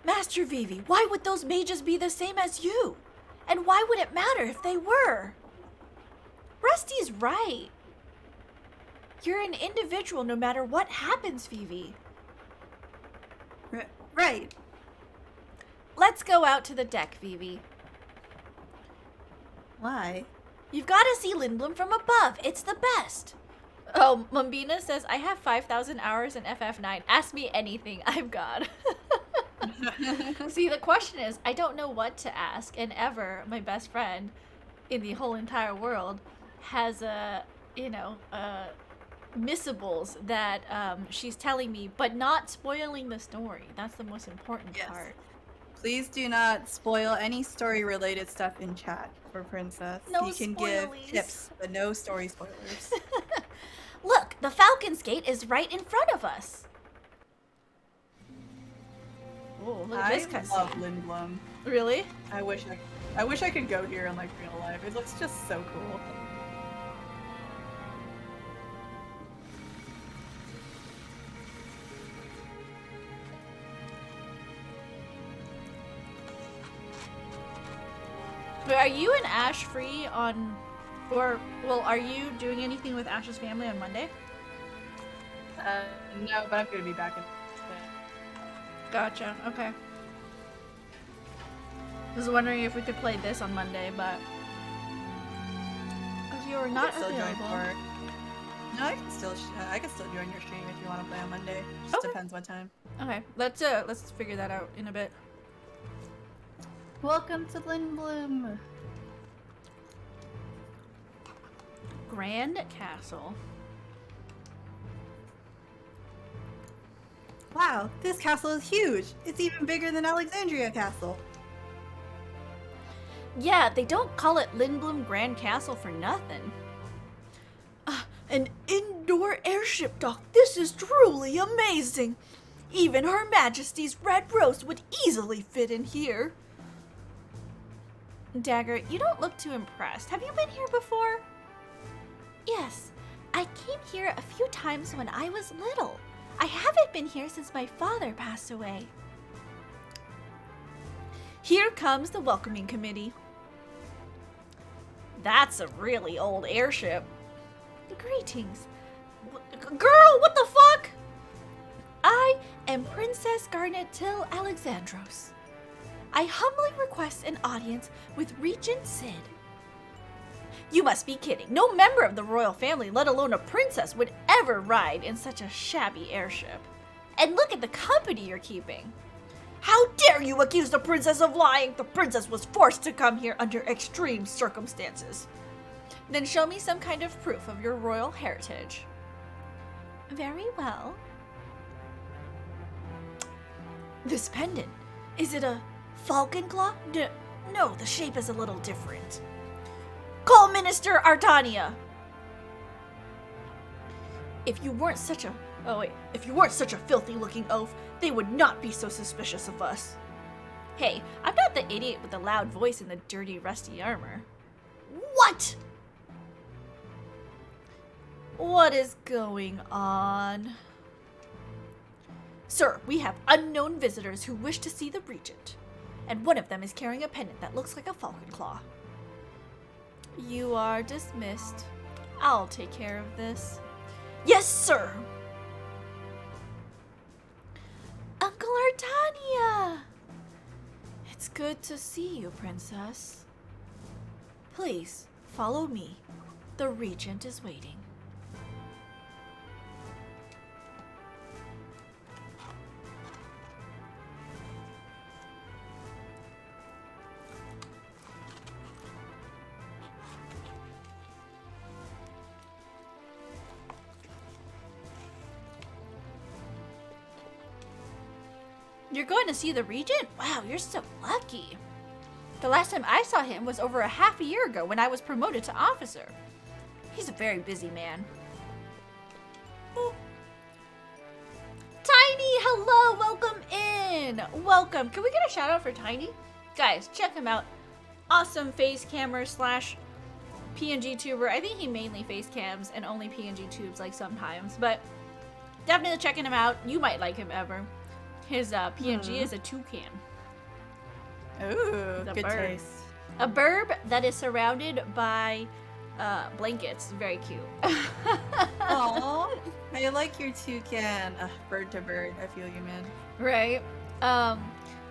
Master Vivi, why would those mages be the same as you? And why would it matter if they were? Rusty's right. You're an individual no matter what happens, Vivi. Right. Let's go out to the deck, Vivi. Why? You've got to see Lindblum from above. It's the best. Oh, Mumbina says, I have 5,000 hours in FF9. Ask me anything. I'm God. See, the question is, I don't know what to ask. And Ever, my best friend in the whole entire world, has missables that she's telling me, but not spoiling the story. That's the most important part. Please do not spoil any story-related stuff in chat for Princess. No you can give spoilies. tips, but no story spoilers. Look, the Falcon's Gate is right in front of us. Oh, look at this I cutscene. love Lindblum. Really? I wish I could go here in like real life. It looks just so cool. But are you and Ash free on, or, well, are you doing anything with Ash's family on Monday? No, but I'm gonna be back in. Gotcha, okay. I was wondering if we could play this on Monday, but if you were not Still join available. for. No, I can still join your stream if you want to play on Monday. Just Okay. depends what time. Okay, let's figure that out in a bit. Welcome to Lindblum. Grand Castle. Wow, this castle is huge. It's even bigger than Alexandria Castle. Yeah, they don't call it Lindblum Grand Castle for nothing. An indoor airship dock. This is truly amazing. Even Her Majesty's Red Rose would easily fit in here. Dagger, you don't look too impressed. Have you been here before? Yes, I came here a few times when I was little. I haven't been here since my father passed away. Here comes the welcoming committee. That's a really old airship. Greetings. Girl, what the fuck? I am Princess Garnet Till Alexandros. I humbly request an audience with Regent Sid. You must be kidding. No member of the royal family, let alone a princess, would ever ride in such a shabby airship. And look at the company you're keeping. How dare you accuse the princess of lying? The princess was forced to come here under extreme circumstances. Then show me some kind of proof of your royal heritage. Very well. This pendant, is it a falcon claw? No, the shape is a little different. Call Minister Artania! If you weren't such a filthy-looking oaf, they would not be so suspicious of us. Hey, I'm not the idiot with the loud voice and the dirty, rusty armor. What? What is going on? Sir, we have unknown visitors who wish to see the regent, and one of them is carrying a pendant that looks like a falcon claw. You are dismissed. I'll take care of this. Yes, sir! Uncle Artania! It's good to see you, Princess. Please, follow me. The regent is waiting. You're going to see the regent? Wow, you're so lucky. The last time I saw him was over a half a year ago when I was promoted to officer. He's a very busy man. Boop. Tiny, hello, welcome in. Welcome. Can we get a shout out for Tiny? Guys, check him out. Awesome face cammer slash PNG tuber. I think he mainly face cams and only PNG tubes like sometimes, but definitely checking him out. You might like him ever. His PNG is a toucan. Ooh, The good bird. taste. A burb that is surrounded by blankets. Very cute. Aw, I like your toucan. Bird to bird. I feel you, man. Right.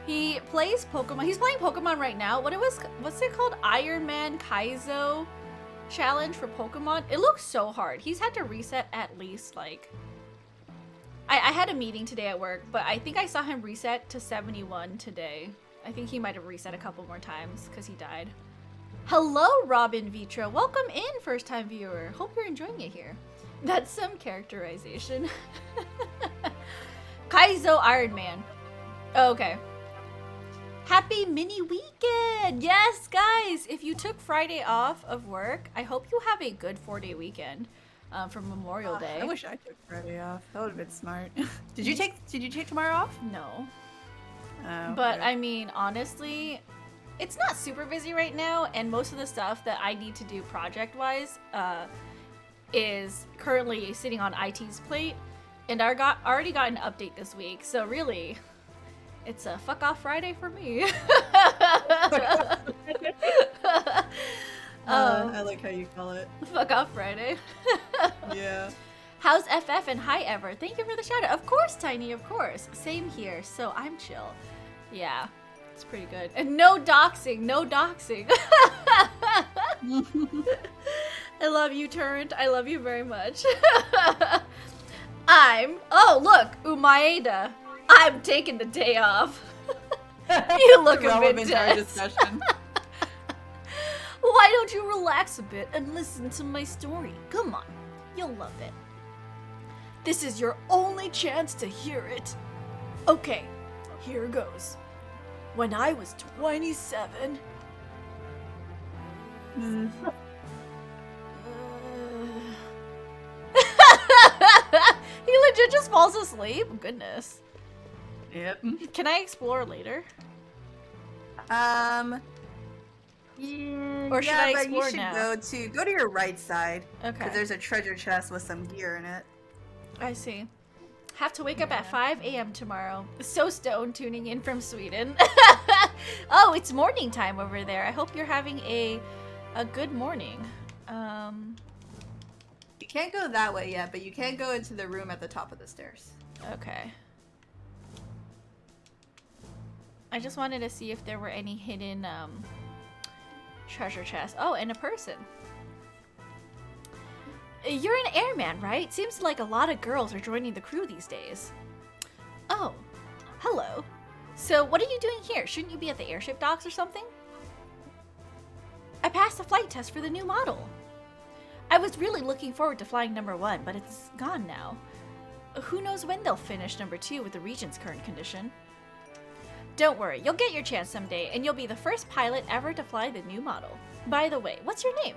He plays Pokemon. He's playing Pokemon right now. What's it called? Iron Man Kaizo challenge for Pokemon. It looks so hard. He's had to reset at least like I had a meeting today at work, but I think I saw him reset to 71 today. I think he might have reset a couple more times because he died. Hello, Robin Vitra. Welcome in, first-time viewer. Hope you're enjoying it here. That's some characterization. Kaizo Iron Man. Oh, okay. Happy mini weekend! Yes, guys! If you took Friday off of work, I hope you have a good 4-day weekend for Memorial Day. I wish I took Friday off. That would have been smart. Did you take tomorrow off? No. Oh, But okay. I mean, honestly, it's not super busy right now, and most of the stuff that I need to do project-wise is currently sitting on IT's plate, and I already got an update this week, so really, it's a fuck off Friday for me. I like how you call it. Fuck off Friday. Yeah. How's FF and hi Ever? Thank you for the shout out. Of course, Tiny, of course. Same here, so I'm chill. Yeah, it's pretty good. And no doxing, no doxing. I love you, Turrent. I love you very much. Oh, look, Umaeda. I'm taking the day off. You look a bit Relevant to our dead. discussion. Why don't you relax a bit and listen to my story? Come on, you'll love it. This is your only chance to hear it. Okay, here goes. When I was 27... He legit just falls asleep? Goodness. Yep. Can I explore later? Yeah, Or should I but explore you should now? go to your right side. Okay. Because there's a treasure chest with some gear in it. I see. Have to wake up at 5 a.m. tomorrow. So stoned tuning in from Sweden. Oh, it's morning time over there. I hope you're having a good morning. You can't go that way yet, but you can go into the room at the top of the stairs. Okay. I just wanted to see if there were any hidden treasure chests. Oh, and a person. You're an airman, right? Seems like a lot of girls are joining the crew these days. Oh, hello. So what are you doing here? Shouldn't you be at the airship docks or something? I passed the flight test for the new model. I was really looking forward to flying number 1, but it's gone now. Who knows when they'll finish number 2 with the Regent's current condition. Don't worry, you'll get your chance someday, and you'll be the first pilot ever to fly the new model. By the way, what's your name?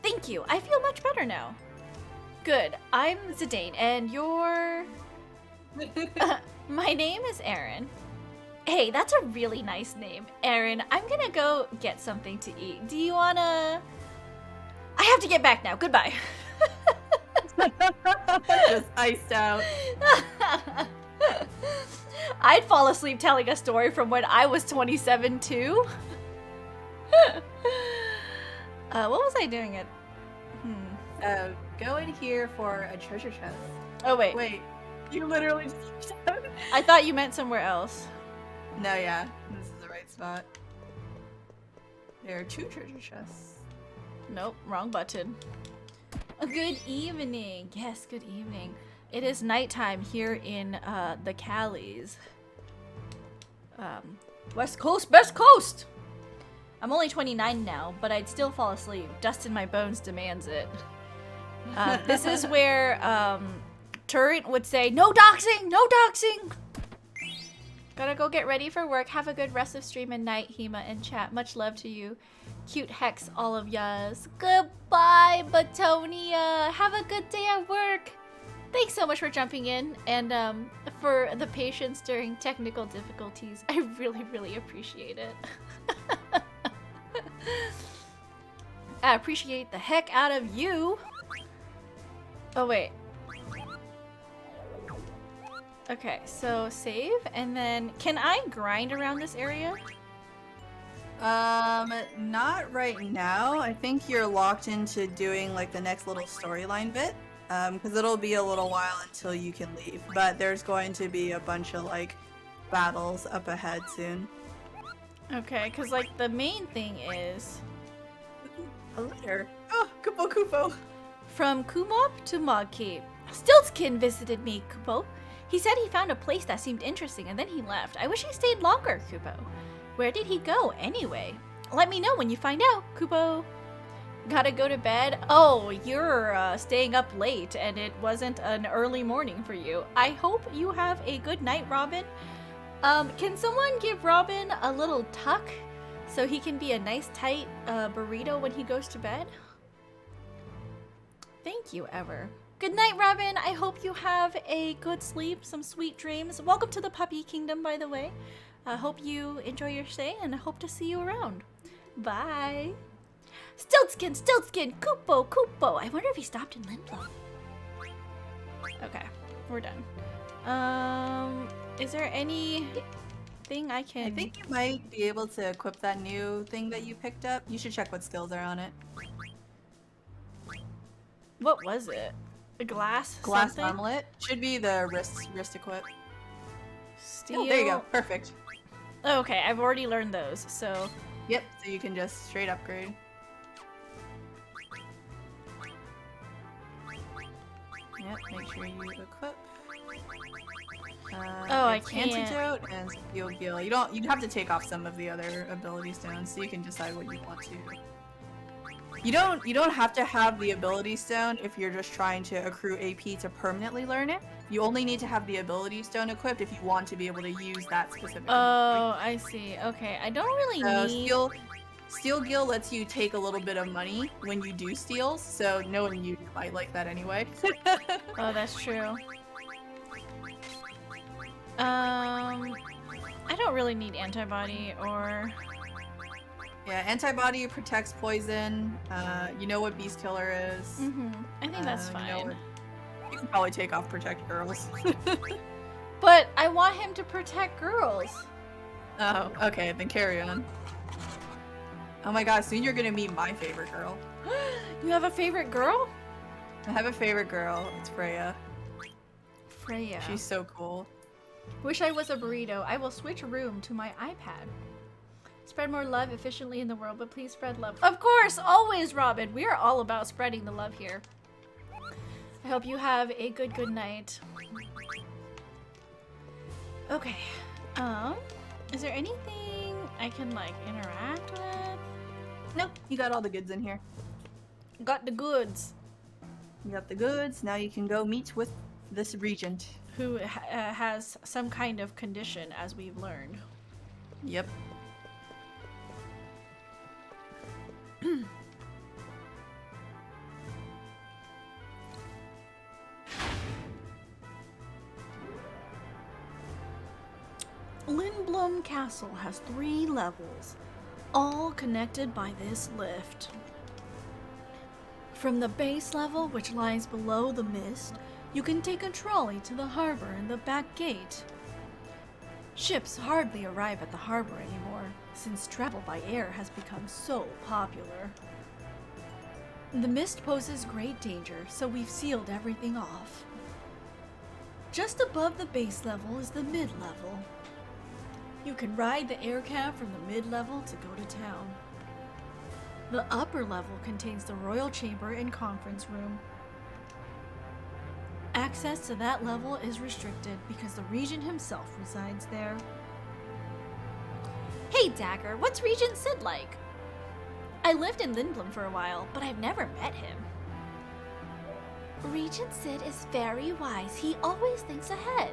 Thank you, I feel much better now. Good, I'm Zidane, and you're... My name is Erin. Hey, that's a really nice name. Erin, I'm gonna go get something to eat. Do you wanna... I have to get back now, goodbye. just iced out. I'd fall asleep telling a story from when I was 27 too. What was I doing at? Go in here for a treasure chest. Oh wait. Wait, you literally just... I thought you meant somewhere else. No, yeah, this is the right spot. There are 2 treasure chests. Nope, wrong button. Good evening. Yes, good evening. It is nighttime here in the Callies. West Coast, best coast! I'm only 29 now, but I'd still fall asleep. Dust in my bones demands it. This is where Turret would say, no doxing, no doxing! Gotta go get ready for work. Have a good rest of stream and night, Hema and chat. Much love to you. Cute hex, all of yas. Goodbye, Batonia. Have a good day at work. Thanks so much for jumping in and for the patience during technical difficulties. I really, really appreciate it. I appreciate the heck out of you. Oh, wait. Okay, so save, and then can I grind around this area? Not right now. I think you're locked into doing like the next little storyline bit. Because it'll be a little while until you can leave. But there's going to be a bunch of like battles up ahead soon. Okay, because like the main thing is A letter. Oh, Kupo Kupo. from Kumop to Mogcape. Stiltskin visited me, Kupo. He said he found a place that seemed interesting and then he left. I wish he stayed longer, Kupo. Where did he go anyway? Let me know when you find out, Kupo. Gotta go to bed? Oh, you're staying up late and it wasn't an early morning for you. I hope you have a good night, Robin. Can someone give Robin a little tuck so he can be a nice tight burrito when he goes to bed? Thank you, Ever. Good night, Robin. I hope you have a good sleep, some sweet dreams. Welcome to the Puppy Kingdom, by the way. I hope you enjoy your stay and I hope to see you around. Bye. Stiltskin, Stiltskin, Kupo, Kupo. I wonder if he stopped in Lindblom. Okay, we're done. Is there anything I can... I think you might be able to equip that new thing that you picked up. You should check what skills are on it. What was it? A glass something? Armlet. Should be the wrist equip. Steel. Oh, there you go. Perfect. Oh, okay, I've already learned those, so... Yep, so you can just straight upgrade. Yep, make sure you equip. Oh, I it's can't. Antidote and Steel Gill. You'd have to take off some of the other ability stones so you can decide what you want to. You don't have to have the ability stone if you're just trying to accrue AP to permanently learn it. You only need to have the ability stone equipped if you want to be able to use that specific ability. Oh, I see. Okay, I don't really need... Steel Gill lets you take a little bit of money when you do steals, so knowing you might like that anyway. Oh, that's true. I don't really need antibody or... Yeah, antibody protects poison. You know what Beast Killer is. Mm-hmm. I think that's You know fine. you can probably take off Protect Girls. But I want him to protect girls. Oh, okay, then carry on. Oh my god, soon you're gonna meet my favorite girl. You have a favorite girl? I have a favorite girl. It's Freya. Freya. She's so cool. Wish I was a burrito. I will switch room to my iPad. Spread more love efficiently in the world, but please spread love. Of course, always, Robin. We are all about spreading the love here. I hope you have a good night. Okay. Is there anything I can, like, interact with? Nope, you got all the goods in here. Got the goods. You got the goods, now you can go meet with this regent. Who has some kind of condition, as we've learned. Yep. Lindblom Castle has 3 levels, all connected by this lift. From the base level, which lies below the mist, You can take a trolley to the harbor and the back gate. Ships hardly arrive at the harbor anymore, since travel by air has become so popular. The mist poses great danger, so we've sealed everything off. Just above the base level is the mid-level. You can ride the air cab from the mid-level to go to town. The upper level contains the royal chamber and conference room. Access to that level is restricted because the regent himself resides there. Hey Dagger, what's Regent Sid like? I lived in Lindblom for a while, but I've never met him. Regent Sid is very wise. He always thinks ahead.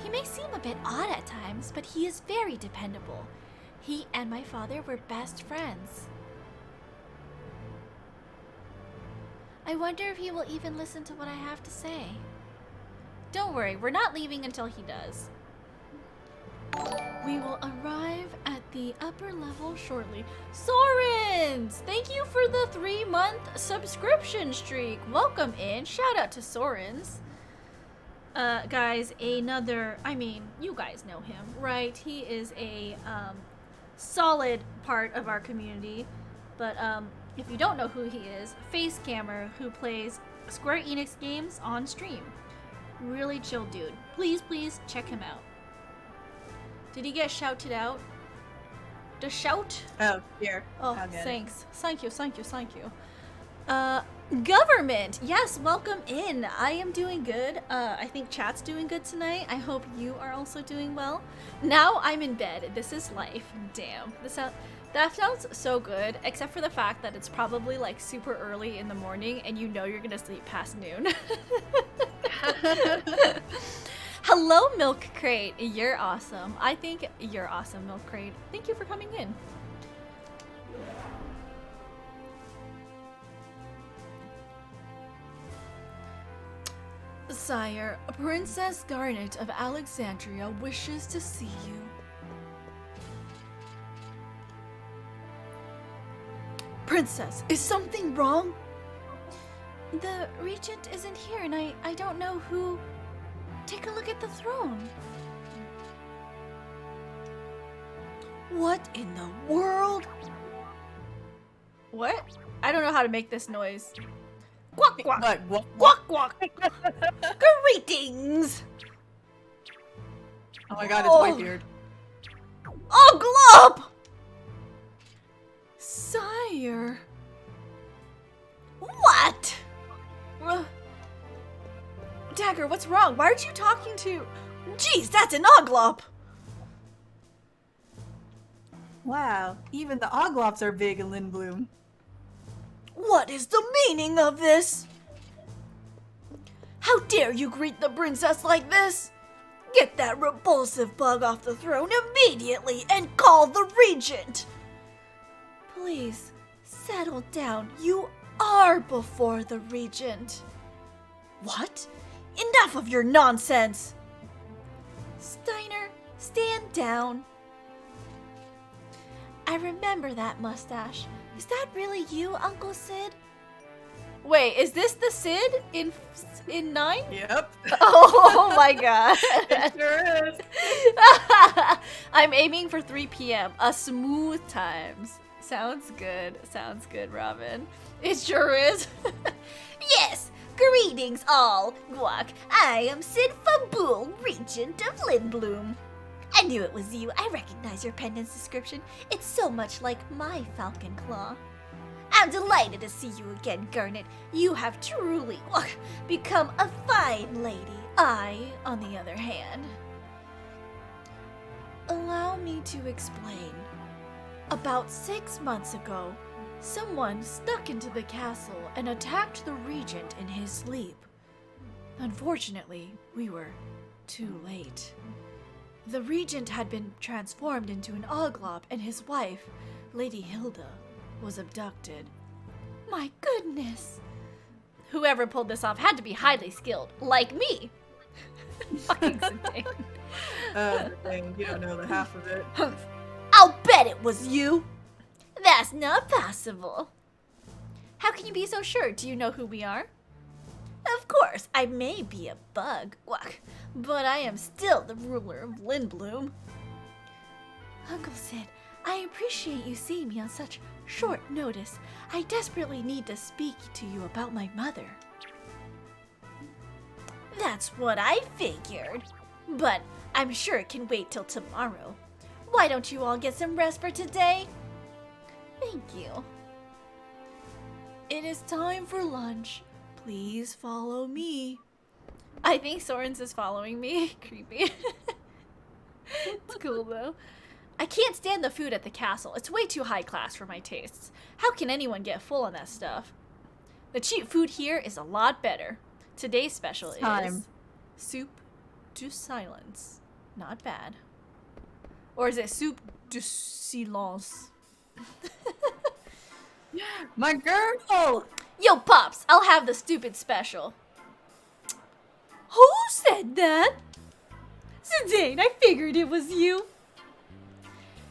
He may seem a bit odd at times, but he is very dependable. He and my father were best friends. I wonder if he will even listen to what I have to say. Don't worry, we're not leaving until he does. We will arrive at the upper level shortly. Sorens! Thank you for the 3-month subscription streak. Welcome in. Shout out to Sorens. Guys, you guys know him, right? He is a solid part of our community. But if you don't know who he is, Face Camera, who plays Square Enix games on stream. Really chill dude. Please check him out. Did he get shouted out? The shout? Oh, here. Oh, Again. thanks. Thank you. Government! Yes, welcome in. I am doing good. I think chat's doing good tonight. I hope you are also doing well. Now I'm in bed. This is life. Damn. That sounds so good, except for the fact that it's probably like super early in the morning and you know you're gonna sleep past noon. Hello, Milk Crate. You're awesome. I think you're awesome, Milk Crate. Thank you for coming in. Sire, Princess Garnet of Alexandria wishes to see you. Princess, is something wrong? The regent isn't here and I don't know who... Take a look at the throne. What in the world? What? I don't know how to make this noise. Quack quack. What? Quack quack. Greetings. Oh my god, it's Whitebeard. Oh, Glop! Sire. What? Dagger, what's wrong? Why aren't you talking to... Jeez, that's an Oglop! Wow, even the Oglops are big in Lindblom. What is the meaning of this? How dare you greet the princess like this? Get that repulsive bug off the throne immediately and call the regent! Please, settle down. You are before the regent. What? Enough of your nonsense! Steiner, stand down. I remember that mustache. Is that really you, Uncle Sid? Wait, is this the Sid in 9? Yep. Oh my god. It sure is. I'm aiming for 3 p.m. A smooth times. Sounds good, Robin. It sure is. Yes! Greetings all! Guac, I am Sid Fabul, Regent of Lindblom. I knew it was you. I recognize your pendant's description. It's so much like my falcon claw. I'm delighted to see you again, Garnet. You have truly become a fine lady. I, on the other hand... Allow me to explain. About 6 months ago, someone snuck into the castle and attacked the regent in his sleep. Unfortunately, we were too late. The regent had been transformed into an Oglop, and his wife, Lady Hilda, was abducted. My goodness! Whoever pulled this off had to be highly skilled, like me! Fucking insane. Dang, you don't know the half of it. I'll bet it was you! That's not possible. How can you be so sure? Do you know who we are? Of course. course, I may be a bug, but I am still the ruler of Lindblom. Uncle Sid, I appreciate you seeing me on such short notice. I desperately need to speak to you about my mother. That's what I figured. But I'm sure it can wait till tomorrow. Why don't you all get some rest for today? Thank you. It is time for lunch. Please follow me. I think Sorens is following me. Creepy. It's cool though. I can't stand the food at the castle. It's way too high class for my tastes. How can anyone get full on that stuff? The cheap food here is a lot better. Today's special is soup du silence. Not bad. Or is it soup du silence? My girl! Yo, Pops, I'll have the stupid special. Who said that? Zidane, I figured it was you.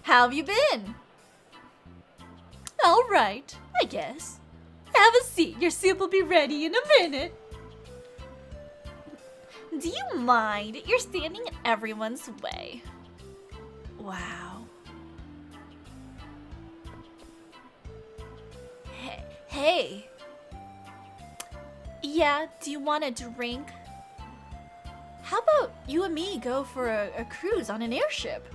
How have you been? All right, I guess. Have a seat. Your soup will be ready in a minute. Do you mind? You're standing in everyone's way. Wow. Hey. Yeah, do you want a drink? How about you and me go for a cruise on an airship?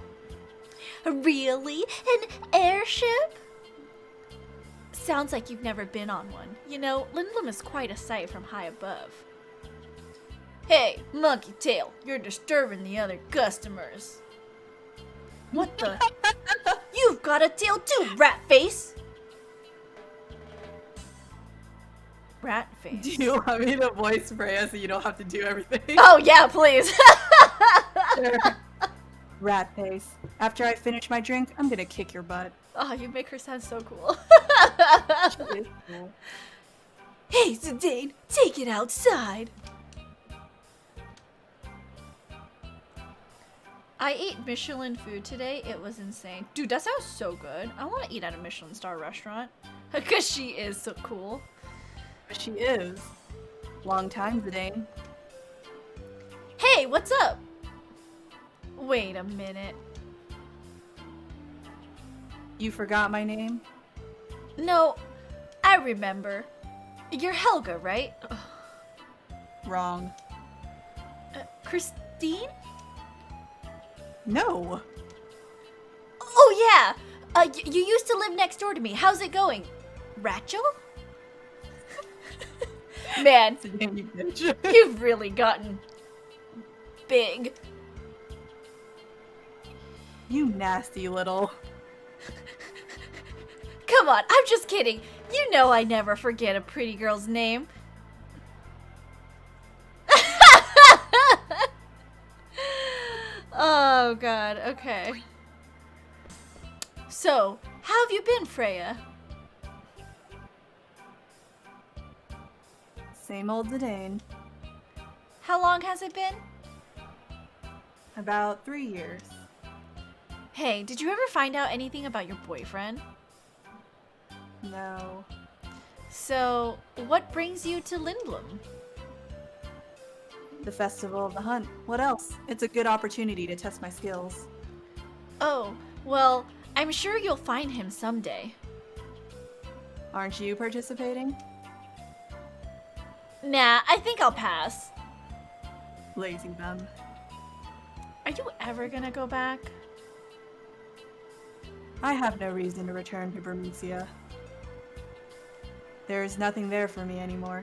Really? An airship? Sounds like you've never been on one. You know, Lindblom is quite a sight from high above. Hey, Monkey Tail, you're disturbing the other customers. What the? You've got a tail too, rat face! Rat face. Do you want me to voice Freya so you don't have to do everything? Oh yeah, please! Sure. Rat face. After I finish my drink, I'm gonna kick your butt. Oh, you make her sound so cool. She is cool. Hey, Zidane, take it outside. I ate Michelin food today. It was insane. Dude, that sounds so good. I want to eat at a Michelin star restaurant. Because she is so cool. But she is. Long time, Zidane. Hey, what's up? Wait a minute. You forgot my name? No, I remember. You're Helga, right? Ugh. Wrong. Christine? No. Oh yeah! You used to live next door to me. How's it going? Rachel? Man, Zidane, you bitch. you've really gotten big. You nasty little. Come on, I'm just kidding. You know I never forget a pretty girl's name. Oh god, okay. So, how have you been, Freya? Same old Zidane. How long has it been? About 3 years. Hey, did you ever find out anything about your boyfriend? No. So, what brings you to Lindblom? The Festival of the Hunt. What else? It's a good opportunity to test my skills. Oh, well, I'm sure you'll find him someday. Aren't you participating? Nah, I think I'll pass. Lazy bum. Are you ever gonna go back? I have no reason to return to Bermucia. There is nothing there for me anymore.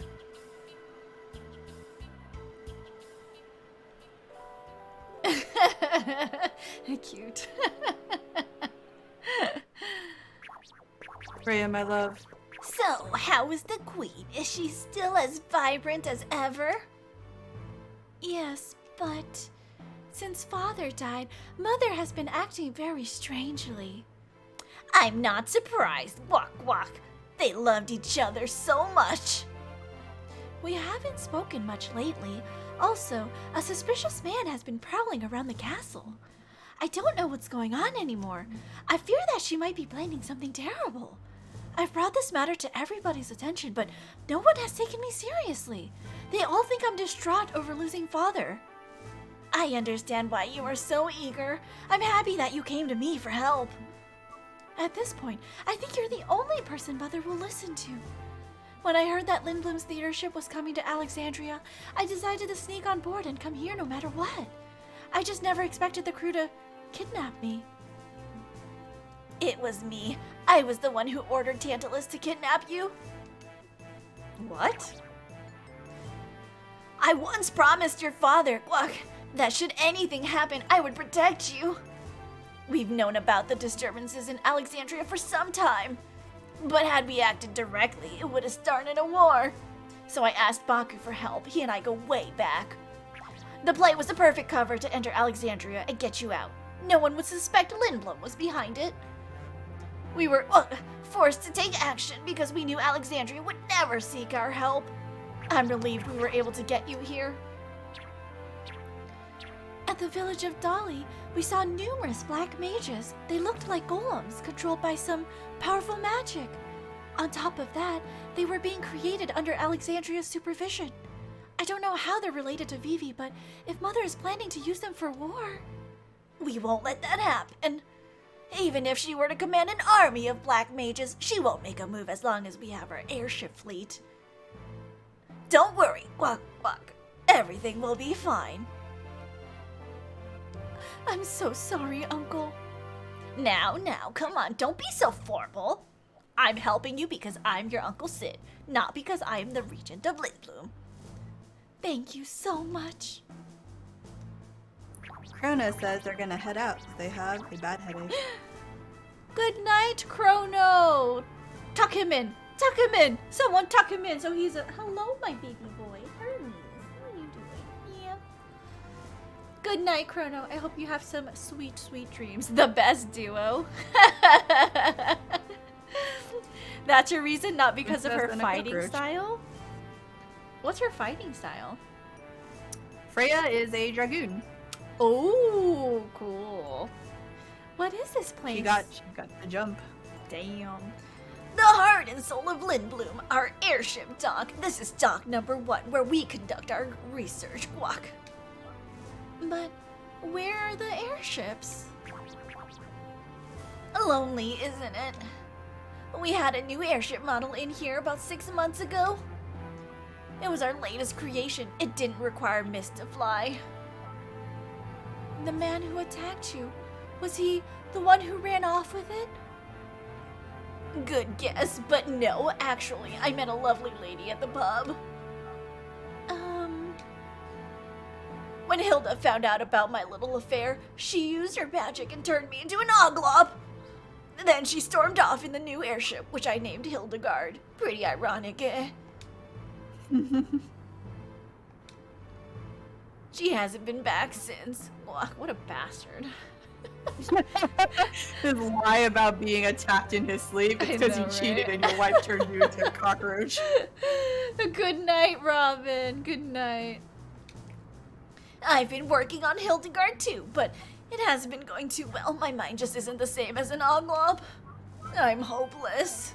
Cute. Freya, my love. So, how is the queen? Is she still as vibrant as ever? Yes, but since father died, mother has been acting very strangely. I'm not surprised. Walk, walk. They loved each other so much. We haven't spoken much lately. Also, a suspicious man has been prowling around the castle. I don't know what's going on anymore. I fear that she might be planning something terrible. I've brought this matter to everybody's attention, but no one has taken me seriously. They all think I'm distraught over losing father. I understand why you are so eager. I'm happy that you came to me for help. At this point, I think you're the only person Mother will listen to. When I heard that Lindblom's theater ship was coming to Alexandria, I decided to sneak on board and come here no matter what. I just never expected the crew to kidnap me. It was me. I was the one who ordered Tantalus to kidnap you. What? I once promised your father, Guac, that should anything happen, I would protect you. We've known about the disturbances in Alexandria for some time. But had we acted directly, it would have started a war. So I asked Baku for help. He and I go way back. The play was the perfect cover to enter Alexandria and get you out. No one would suspect Lindblom was behind it. We were forced to take action because we knew Alexandria would never seek our help. I'm relieved we were able to get you here. At the village of Dolly, we saw numerous black mages. They looked like golems, controlled by some powerful magic. On top of that, they were being created under Alexandria's supervision. I don't know how they're related to Vivi, but if Mother is planning to use them for war, we won't let that happen. Even if she were to command an army of black mages, she won't make a move as long as we have our airship fleet. Don't worry, Guac Guac. Everything will be fine. I'm so sorry, Uncle. Now, come on, don't be so formal. I'm helping you because I'm your Uncle Sid, not because I am the regent of Lindblom. Thank you so much. Krona says they're gonna head out. They have a bad headache. Good night, Chrono. Tuck him in. Tuck him in. Someone tuck him in so he's a... Hello, my baby boy. Hermes, how are you doing? Yeah. Good night, Chrono. I hope you have some sweet, sweet dreams. The best duo. That's your reason, not because of her Princess and a fighting cockroach. style? What's her fighting style? Freya is a dragoon. Oh, cool. What is this place? She got the jump. Damn. The heart and soul of Lindblom, our airship dock. This is dock number 1, where we conduct our research, Guac. But where are the airships? Lonely, isn't it? We had a new airship model in here about 6 months ago. It was our latest creation. It didn't require mist to fly. The man who attacked you, was he the one who ran off with it? Good guess, but no, actually, I met a lovely lady at the pub. When Hilda found out about my little affair, she used her magic and turned me into an oglop. Then she stormed off in the new airship, which I named Hildegard. Pretty ironic, eh? She hasn't been back since. Ugh, what a bastard. His lie about being attacked in his sleep I is because know, you cheated right? and your wife turned you into a cockroach. Good night, Robin. Good night. I've been working on Hildegard too, but it hasn't been going too well. My mind just isn't the same as an oglop. I'm hopeless.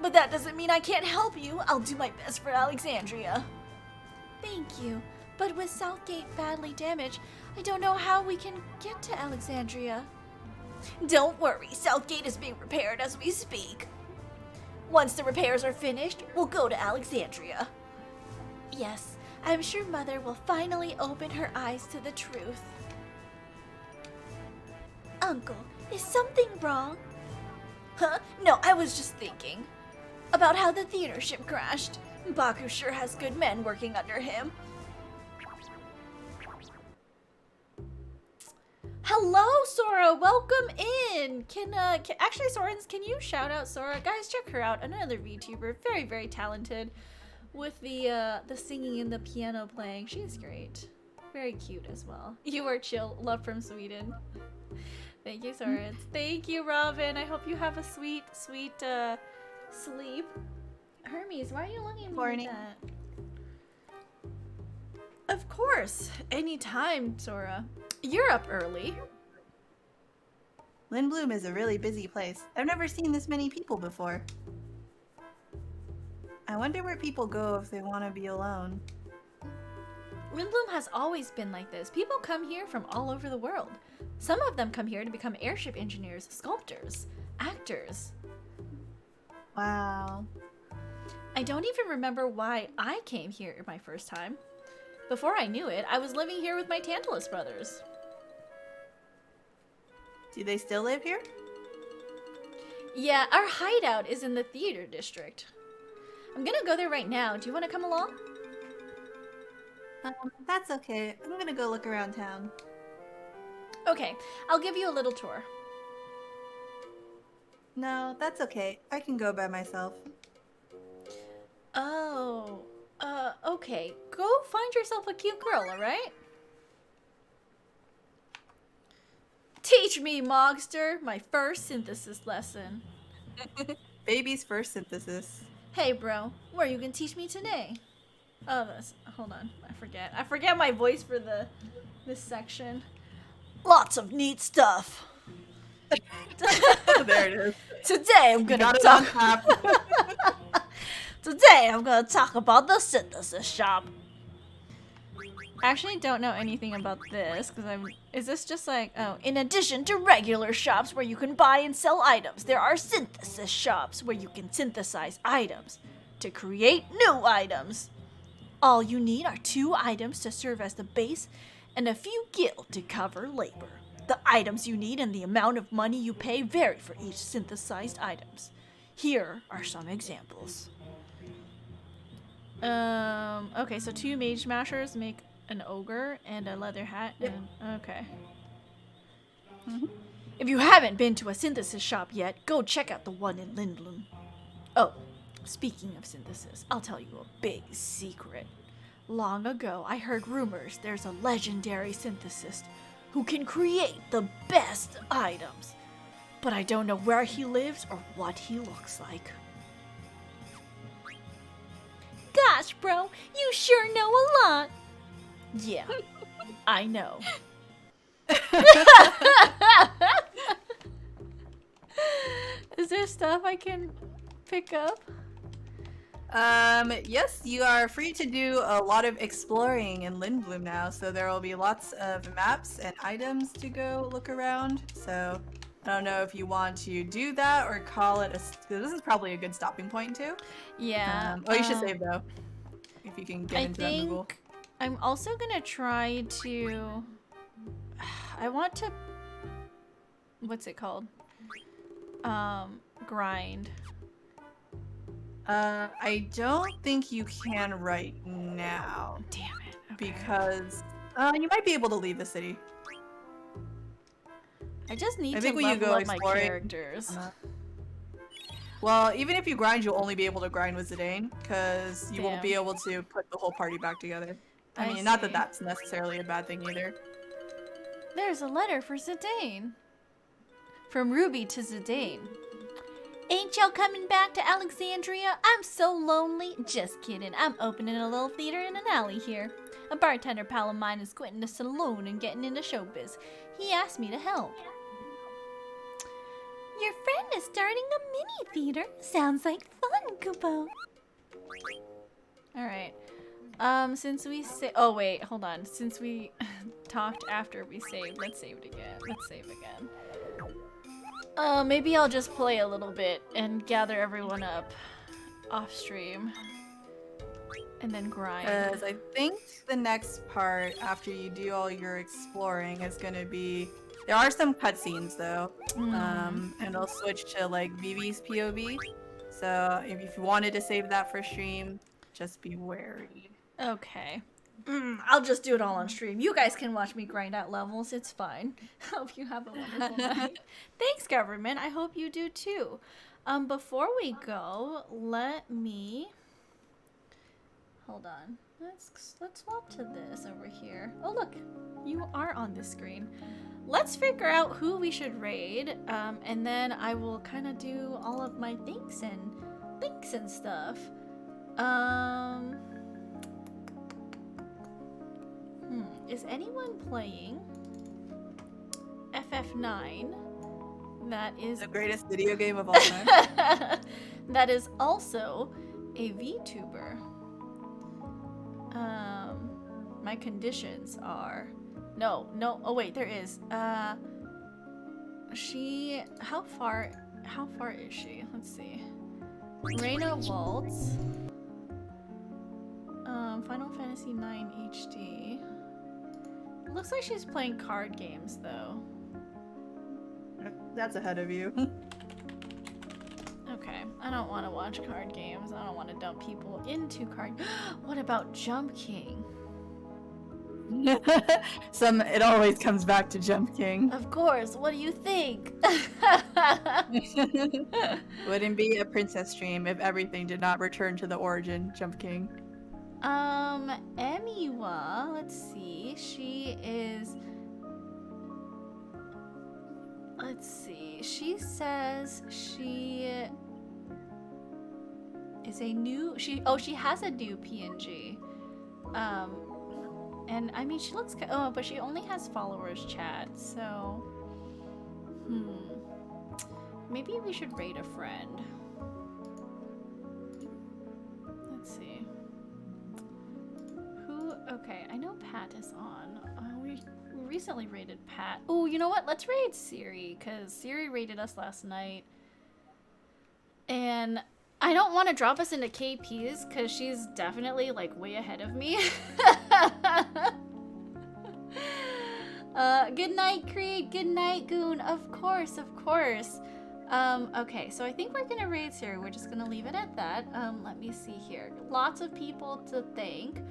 But that doesn't mean I can't help you. I'll do my best for Alexandria. Thank you. But with Southgate badly damaged, I don't know how we can get to Alexandria. Don't worry, Southgate is being repaired as we speak. Once the repairs are finished, we'll go to Alexandria. Yes, I'm sure Mother will finally open her eyes to the truth. Uncle, is something wrong? Huh? No, I was just thinking about how the theater ship crashed. Baku sure has good men working under him. Hello, Sora. Welcome in. Actually, Sorens, can you shout out Sora? Guys, check her out. Another VTuber, very, very talented, with the singing and the piano playing. She's great. Very cute as well. You are chill. Love from Sweden. Thank you, Sorens. Thank you, Robin. I hope you have a sweet, sweet sleep. Hermes, why are you looking at me Morning. like that? Of course. Anytime, Sora. You're up early. Lindblom is a really busy place. I've never seen this many people before. I wonder where people go if they want to be alone. Lindblom has always been like this. People come here from all over the world. Some of them come here to become airship engineers, sculptors, actors. Wow. I don't even remember why I came here my first time. Before I knew it, I was living here with my Tantalus brothers. Do they still live here? Yeah, our hideout is in the theater district. I'm gonna go there right now. Do you want to come along? That's okay. I'm gonna go look around town. Okay, I'll give you a little tour. No, that's okay. I can go by myself. Oh, okay. Go find yourself a cute girl, alright? Teach me, Mogster, my first synthesis lesson. Baby's first synthesis. Hey, bro, what are you gonna teach me today? Oh, hold on, I forget my voice for this section. Lots of neat stuff. There it is. Today I'm gonna Got it on talk. tap. Today I'm gonna talk about the synthesis shop. I actually don't know anything about this because is this just like, oh, in addition to regular shops where you can buy and sell items, there are synthesis shops where you can synthesize items to create new items. All you need are 2 items to serve as the base and a few gil to cover labor. The items you need and the amount of money you pay vary for each synthesized items. Here are some examples. Okay, so 2 mage smashers make an ogre and a leather hat. Yep. And, okay. If you haven't been to a synthesis shop yet, go check out the one in Lindblom. Oh, speaking of synthesis, I'll tell you a big secret. Long ago, I heard rumors there's a legendary synthesist who can create the best items. But I don't know where he lives or what he looks like. Gosh, bro, you sure know a lot. Yeah, I know. Is there stuff I can pick up? Yes, you are free to do a lot of exploring in Lindblom now, so there will be lots of maps and items to go look around. So I don't know if you want to do that or call it this is probably a good stopping point too. Yeah. You should save though, if you can get into that Google. I'm also gonna try to. I want to. What's it called? Grind. I don't think you can right now. Damn it. Okay. Because you might be able to leave the city. I just need I to think when you level go up my exploring- characters. Well, even if you grind, you'll only be able to grind with Zidane, because you won't Damn. be able to put the whole party back together. I I mean, not that see. that's necessarily a bad thing either. There's a letter for Zidane. From Ruby to Zidane. Ain't y'all coming back to Alexandria? I'm so lonely. Just kidding. I'm opening a little theater in an alley here. A bartender pal of mine is quitting the saloon and getting into showbiz. He asked me to help. Your friend is starting a mini theater. Sounds like fun, Kubo. Alright. Since we oh wait, hold on. Since we talked after we saved, let's save it again. Let's save again. Maybe I'll just play a little bit and gather everyone up off stream. And then grind. Because I think the next part, after you do all your exploring, is going to be... There are some cutscenes, though. And I'll switch to, like, Vivi's POV. So, if you wanted to save that for stream, just be wary. Okay. I'll just do it all on stream. You guys can watch me grind out levels. It's fine. Hope you have a wonderful night. Thanks, government. I hope you do too. Before we go, let me... Hold on. Let's swap to this over here. Oh, look. You are on the screen. Let's figure out who we should raid, and then I will kind of do all of my thinks and stuff. Is anyone playing FF9? That is The greatest video game of all time. that is also a VTuber. My conditions are no. Oh wait, there is. She how far is she? Let's see. Reina Waltz. Final Fantasy 9 HD. Looks like she's playing card games though. That's ahead of you. Okay, I don't want to watch card games. I don't want to dump people into card. What about Jump King? It always comes back to Jump King. Of course. What do you think? Wouldn't be a princess stream if everything did not return to the origin, Jump King. Emiwa, let's see. She is. Let's see. She says she is a new. She has a new PNG. And I mean, she looks. Oh, but she only has followers chat. So, maybe we should raid a friend. Let's see. Who? Okay, I know Pat is on. We recently raided Pat. Oh, you know what? Let's raid Siri, because Siri raided us last night. And I don't want to drop us into KPs, because she's definitely, like, way ahead of me. Good night, Creed. Good night, Goon. Of course, of course. Okay, so I think we're gonna raid Siri. We're just gonna leave it at that. Let me see here. Lots of people to thank.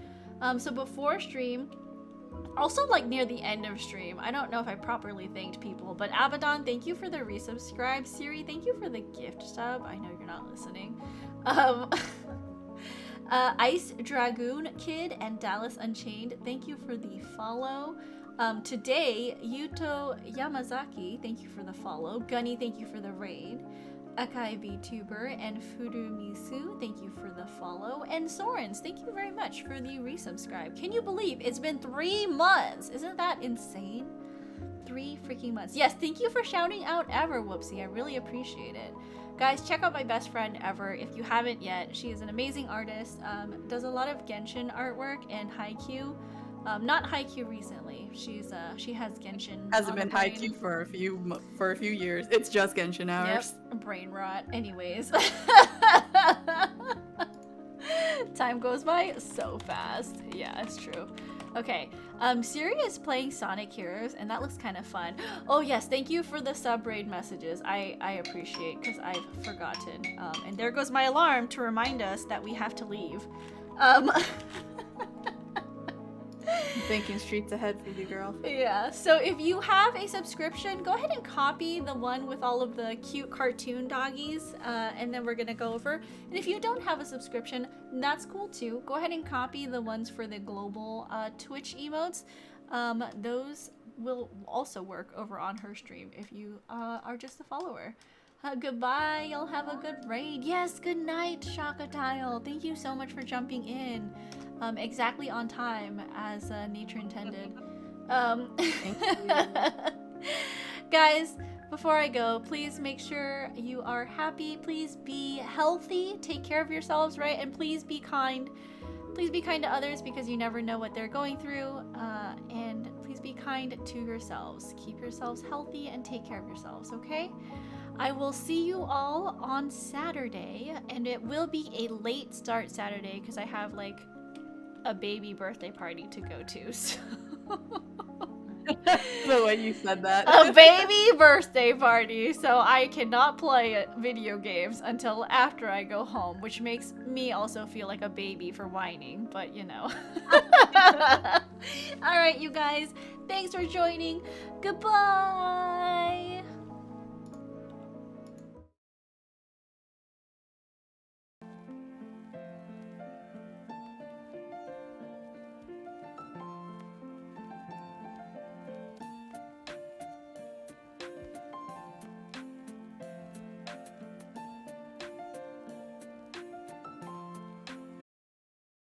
So before stream, also like near the end of stream, I don't know if I properly thanked people, but Abaddon, thank you for the resubscribe. Siri, thank you for the gift sub. I know you're not listening. Ice Dragoon Kid and Dallas Unchained, thank you for the follow. Today, Yuto Yamazaki, thank you for the follow. Gunny, thank you for the raid. Akai VTuber and Furumisu, thank you for the follow. And Sorens, thank you very much for the resubscribe. Can you believe it's been 3 months? Isn't that insane? 3 freaking months. Yes, thank you for shouting out Ever, Whoopsie. I really appreciate it. Guys, check out my best friend Ever if you haven't yet. She is an amazing artist, does a lot of Genshin artwork and Haikyuu. Not Haikyuu recently. She has Genshin. Hasn't been Haikyuu for a few years. It's just Genshin hours. Yep, brain rot. Anyways, time goes by so fast. Yeah, it's true. Okay, Siri is playing Sonic Heroes, and that looks kind of fun. Oh yes, thank you for the sub raid messages. I appreciate, because I've forgotten. And there goes my alarm to remind us that we have to leave. Thinking streets ahead for you, girl. Yeah, so if you have a subscription, go ahead and copy the one with all of the cute cartoon doggies, and then we're gonna go over. And if you don't have a subscription, that's cool too. Go ahead and copy the ones for the global Twitch emotes. Those will also work over on her stream if you are just a follower. Goodbye, you'll have a good raid. Yes, good night, Shakatile. Thank you so much for jumping in. Exactly on time, as nature intended. Guys, before I go, please make sure you are happy. Please be healthy. Take care of yourselves, right? And please be kind. Please be kind to others, because you never know what they're going through. And please be kind to yourselves. Keep yourselves healthy and take care of yourselves, okay? I will see you all on Saturday, and it will be a late start Saturday because I have like a baby birthday party to go to. So The way you said that. a baby birthday party, so I cannot play video games until after I go home, which makes me also feel like a baby for whining, but you know. All right, you guys, thanks for joining. Goodbye.